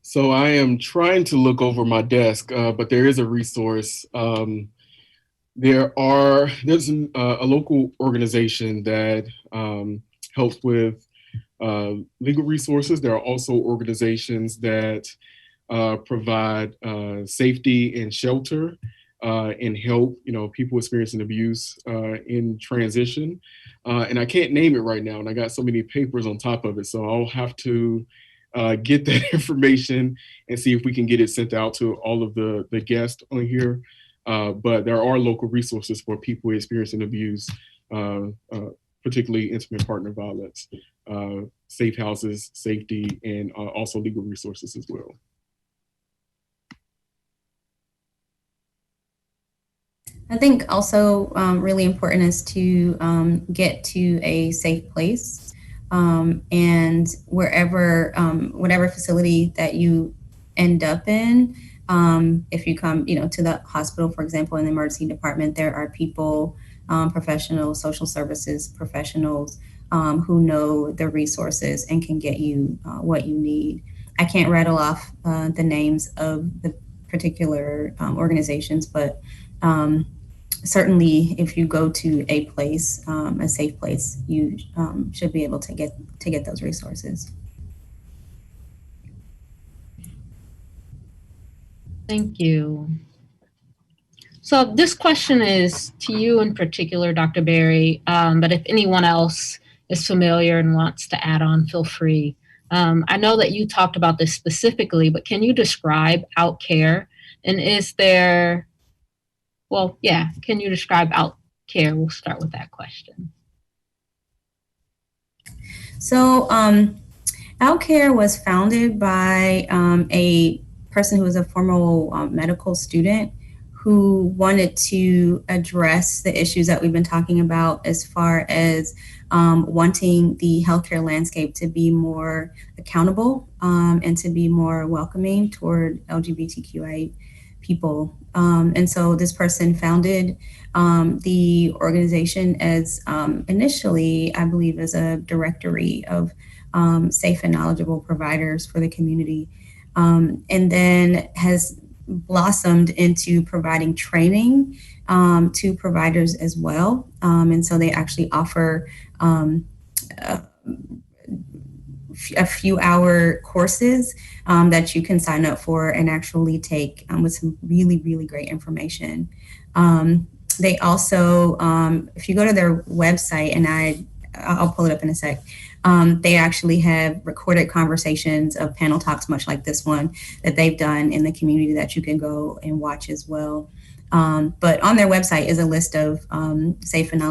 So I am trying to look over my desk, but there is a resource. There's a local organization that helps with legal resources. There are also organizations that provide safety and shelter and help people experiencing abuse in transition. And I can't name it right now, and I got so many papers on top of it, so I'll have to get that information and see if we can get it sent out to all of the guests on here. But there are local resources for people experiencing abuse, particularly intimate partner violence, safe houses, safety, and also legal resources as well. I think also really important is to get to a safe place. And whatever facility that you end up in, if you come, to the hospital, for example, in the emergency department, there are people, professionals, social services professionals who know the resources and can get you what you need. I can't rattle off the names of the particular organizations, but certainly, if you go to a place, a safe place, you should be able to get those resources. Thank you. So this question is to you in particular, Dr. Berry, but if anyone else is familiar and wants to add on, feel free. I know that you talked about this specifically, but can you describe out care? And can you describe out care? We'll start with that question. So OutCare was founded by a person who was a former medical student who wanted to address the issues that we've been talking about as far as wanting the healthcare landscape to be more accountable and to be more welcoming toward LGBTQI people. And so this person founded the organization as initially, I believe, as a directory of safe and knowledgeable providers for the community, and then has blossomed into providing training to providers as well. And so they actually offer a few hour courses that you can sign up for and actually take with some really, really great information. They also, if you go to their website, and I'll pull it up in a sec, they actually have recorded conversations of panel talks, much like this one, that they've done in the community that you can go and watch as well. But on their website is a list of safe and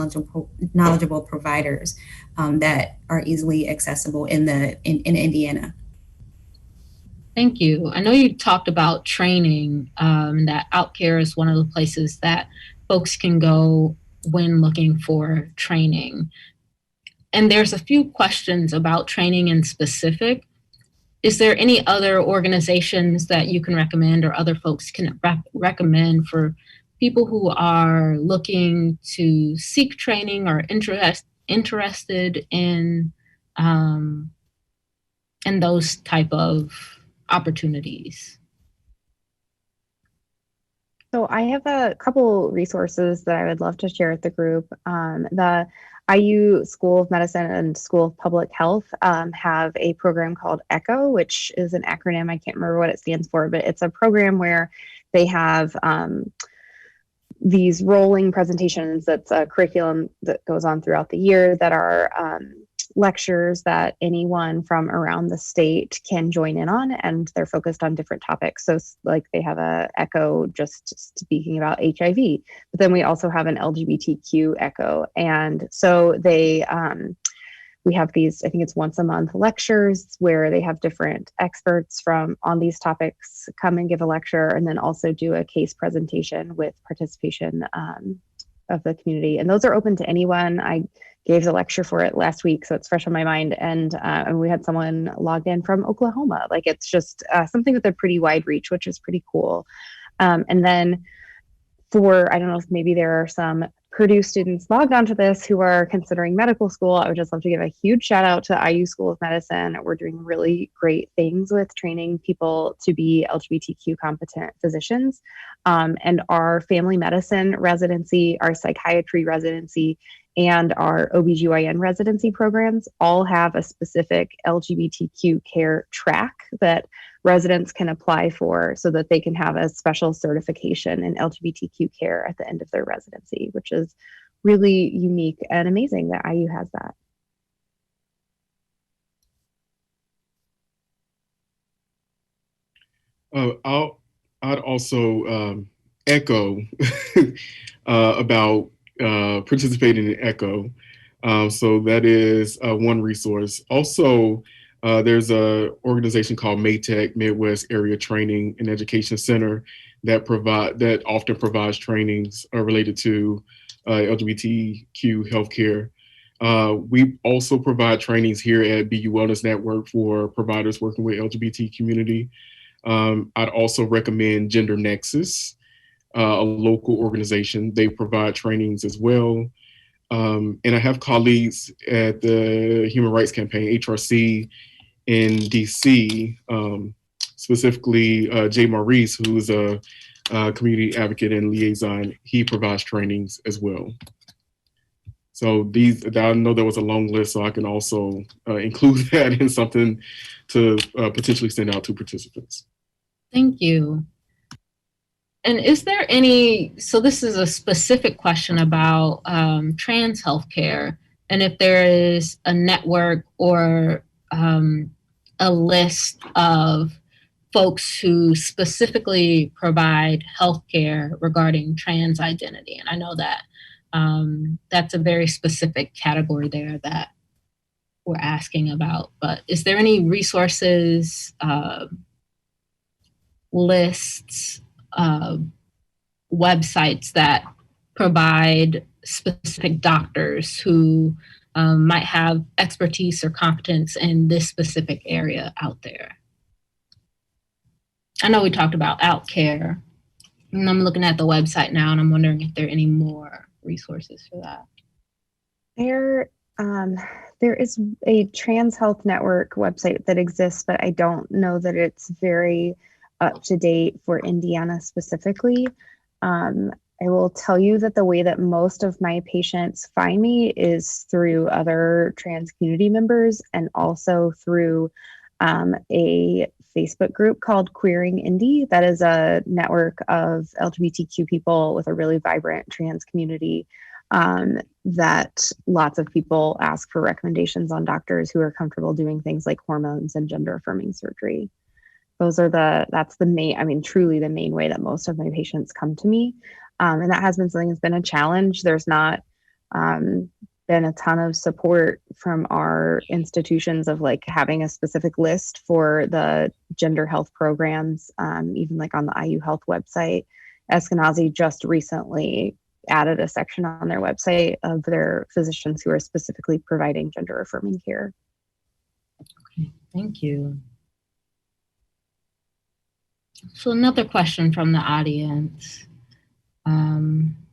knowledgeable providers that are easily accessible in Indiana. Thank you. I know you talked about training, that OutCare is one of the places that folks can go when looking for training. And there's a few questions about training in specific. Is there any other organizations that you can recommend or other folks can recommend for people who are looking to seek training or interested in those type of opportunities? So I have a couple resources that I would love to share with the group. The IU School of Medicine and School of Public Health have a program called ECHO, which is an acronym. I can't remember what it stands for, but it's a program where they have these rolling presentations. That's a curriculum that goes on throughout the year that are lectures that anyone from around the state can join in on, and they're focused on different topics. So like they have a echo just speaking about HIV, but then we also have an LGBTQ echo. And so they we have these, I think it's once a month lectures where they have different experts from on these topics come and give a lecture, and then also do a case presentation with participation of the community. And those are open to anyone. I gave the lecture for it last week, so it's fresh on my mind. And we had someone logged in from Oklahoma. Like it's just something with a pretty wide reach, which is pretty cool. And then for, I don't know if maybe there are some Purdue students logged onto this who are considering medical school, I would just love to give a huge shout out to IU School of Medicine. We're doing really great things with training people to be LGBTQ competent physicians. And our family medicine residency, our psychiatry residency, and our OBGYN residency programs all have a specific LGBTQ care track that residents can apply for so that they can have a special certification in LGBTQ care at the end of their residency, which is really unique and amazing that IU has that. I'd also echo about participating in ECHO. So that is one resource. Also, there's an organization called MATEC, Midwest Area Training and Education Center, that often provides trainings related to LGBTQ healthcare. We also provide trainings here at BU Wellness Network for providers working with LGBT community. I'd also recommend Gender Nexus, a local organization. They provide trainings as well. And I have colleagues at the Human Rights Campaign, HRC, in DC, specifically Jay Maurice, who's a community advocate and liaison. He provides trainings as well. So I know there was a long list, so I can also include that in something to potentially send out to participants. Thank you. And is there any, so this is a specific question about trans healthcare, and if there is a network or a list of folks who specifically provide healthcare regarding trans identity. And I know that that's a very specific category there that we're asking about, but is there any resources, lists, websites that provide specific doctors who might have expertise or competence in this specific area out there? I know we talked about OutCare, and I'm looking at the website now, and I'm wondering if there are any more resources for that. There is a Trans Health Network website that exists, but I don't know that it's very up to date for Indiana specifically. I will tell you that the way that most of my patients find me is through other trans community members, and also through a Facebook group called Queering Indy. That is a network of LGBTQ people with a really vibrant trans community that lots of people ask for recommendations on doctors who are comfortable doing things like hormones and gender affirming surgery. That's the main, I mean, truly the main way that most of my patients come to me. And that has been something that's been a challenge. There's not been a ton of support from our institutions of like having a specific list for the gender health programs, even like on the IU Health website. Eskenazi just recently added a section on their website of their physicians who are specifically providing gender affirming care. Thank you. So another question from the audience.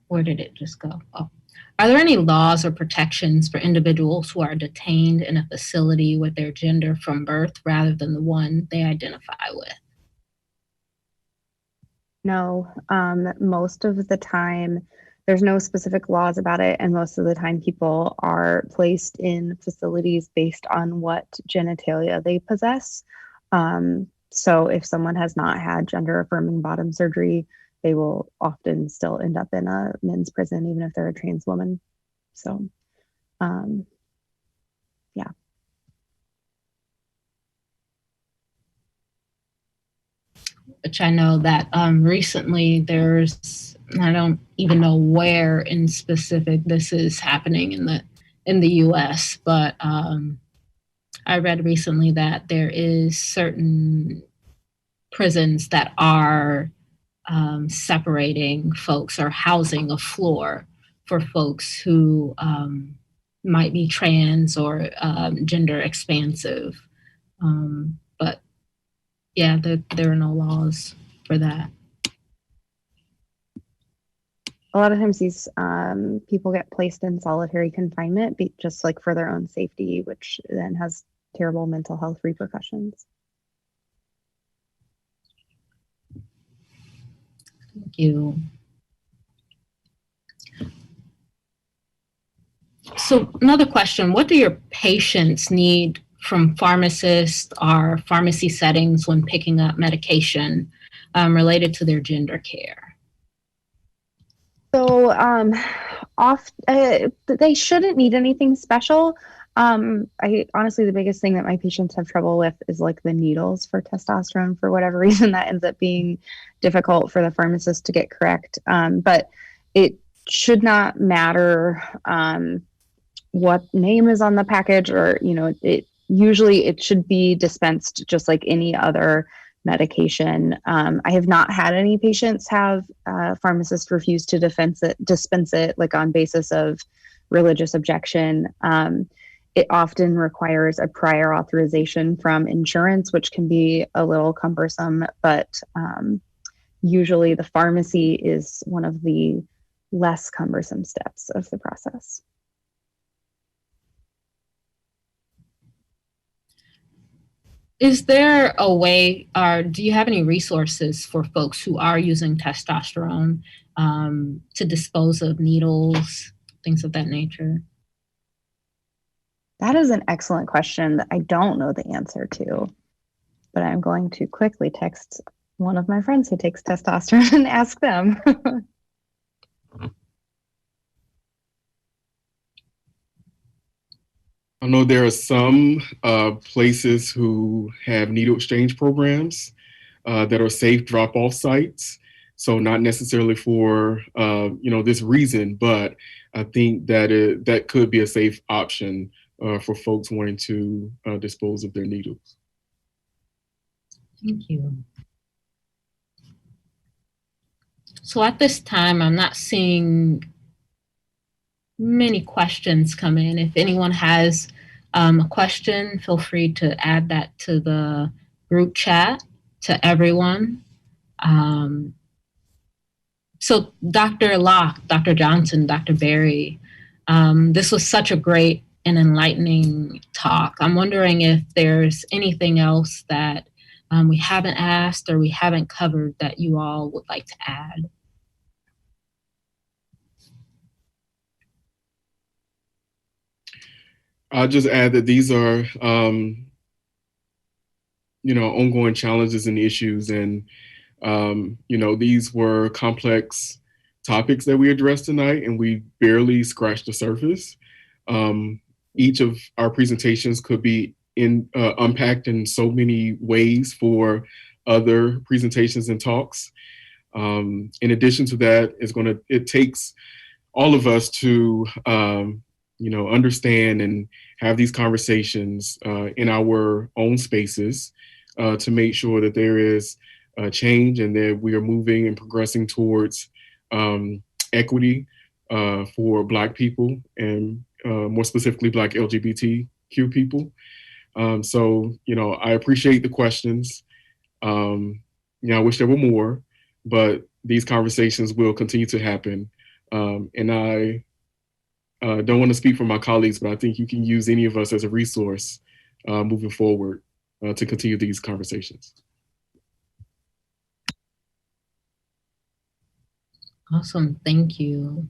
Where did it just go? Oh. Are there any laws or protections for individuals who are detained in a facility with their gender from birth rather than the one they identify with? No, most of the time there's no specific laws about it, and most of the time people are placed in facilities based on what genitalia they possess. So if someone has not had gender affirming bottom surgery, they will often still end up in a men's prison, even if they're a trans woman. So, yeah. Which I know that recently there's, I don't even know where in specific this is happening in the US, but I read recently that there is certain prisons that are separating folks or housing a floor for folks who might be trans or gender expansive. But yeah, there are no laws for that. A lot of times these people get placed in solitary confinement just like for their own safety, which then has terrible mental health repercussions. Thank you. So another question, what do your patients need from pharmacists or pharmacy settings when picking up medication related to their gender care? So they shouldn't need anything special. I honestly, the biggest thing that my patients have trouble with is like the needles for testosterone. For whatever reason, that ends up being difficult for the pharmacist to get correct. But it should not matter what name is on the package, or usually it should be dispensed just like any other medication. I have not had any patients have pharmacists refuse to dispense it like on basis of religious objection. It often requires a prior authorization from insurance, which can be a little cumbersome, but usually the pharmacy is one of the less cumbersome steps of the process. Is there a way, or do you have any resources for folks who are using testosterone to dispose of needles, things of that nature? That is an excellent question that I don't know the answer to, but I'm going to quickly text one of my friends who takes testosterone and ask them. I know there are some places who have needle exchange programs that are safe drop-off sites. So not necessarily for this reason, but I think that that could be a safe option for folks wanting to dispose of their needles. Thank you. So at this time, I'm not seeing many questions come in. If anyone has a question, feel free to add that to the group chat to everyone. So Dr. Locke, Dr. Johnson, Dr. Berry, this was such a great and enlightening talk. I'm wondering if there's anything else that we haven't asked or we haven't covered that you all would like to add. I'll just add that these are, ongoing challenges and issues. And, these were complex topics that we addressed tonight, and we barely scratched the surface. Each of our presentations could be unpacked in so many ways for other presentations and talks. In addition to that, it takes all of us to understand and have these conversations in our own spaces to make sure that there is change and that we are moving and progressing towards equity for Black people and more specifically Black LGBTQ people. So, I appreciate the questions. I wish there were more, but these conversations will continue to happen. And I don't want to speak for my colleagues, but I think you can use any of us as a resource moving forward to continue these conversations. Awesome, thank you.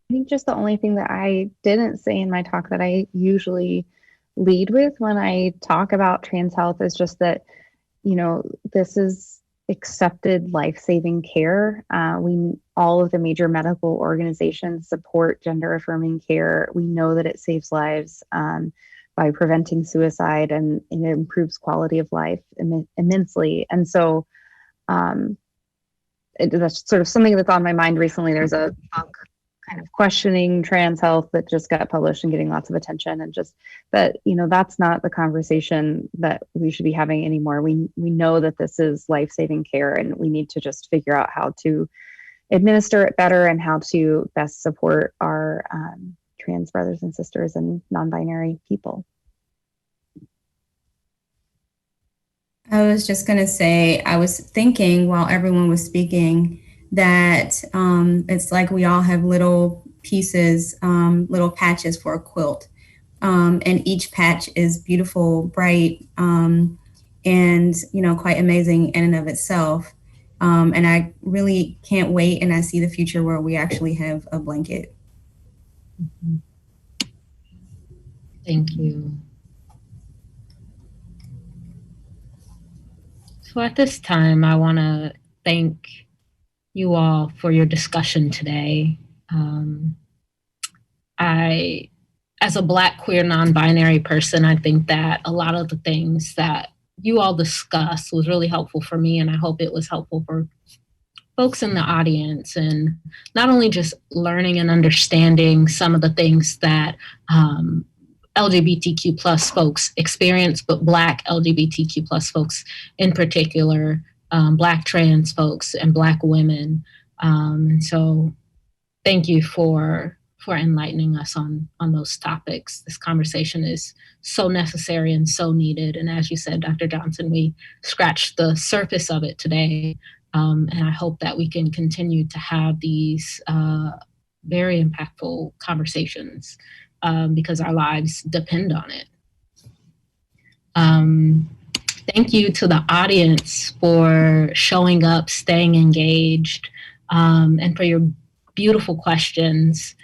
I think just the only thing that I didn't say in my talk that I usually lead with when I talk about trans health is just that, this is accepted life-saving care. All of the major medical organizations support gender affirming care. We know that it saves lives by preventing suicide, and it improves quality of life immensely. And so that's sort of something that's on my mind recently. There's a book kind of questioning trans health that just got published and getting lots of attention, and just that, that's not the conversation that we should be having anymore. We know that this is life-saving care, and we need to just figure out how to administer it better and how to best support our trans brothers and sisters and non-binary people. I was just going to say, I was thinking while everyone was speaking that it's like we all have little pieces, little patches for a quilt. And each patch is beautiful, bright, and, quite amazing in and of itself. And I really can't wait, and I see the future where we actually have a blanket. Thank you. So at this time, I want to thank you all for your discussion today. As a Black, queer, non-binary person, I think that a lot of the things that you all discussed was really helpful for me, and I hope it was helpful for folks in the audience, and not only just learning and understanding some of the things that LGBTQ plus folks experience, but Black LGBTQ plus folks in particular, Black trans folks and Black women. And so thank you for enlightening us on those topics. This conversation is so necessary and so needed. And as you said, Dr. Johnson, we scratched the surface of it today. And I hope that we can continue to have these very impactful conversations because our lives depend on it. Thank you to the audience for showing up, staying engaged, and for your beautiful questions.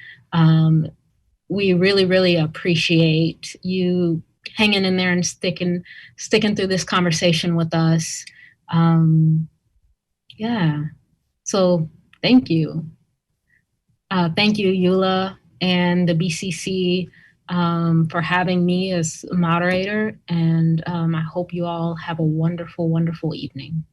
We really, really appreciate you hanging in there and sticking through this conversation with us. So thank you. Thank you, Eula and the BCC for having me as moderator. And I hope you all have a wonderful, wonderful evening.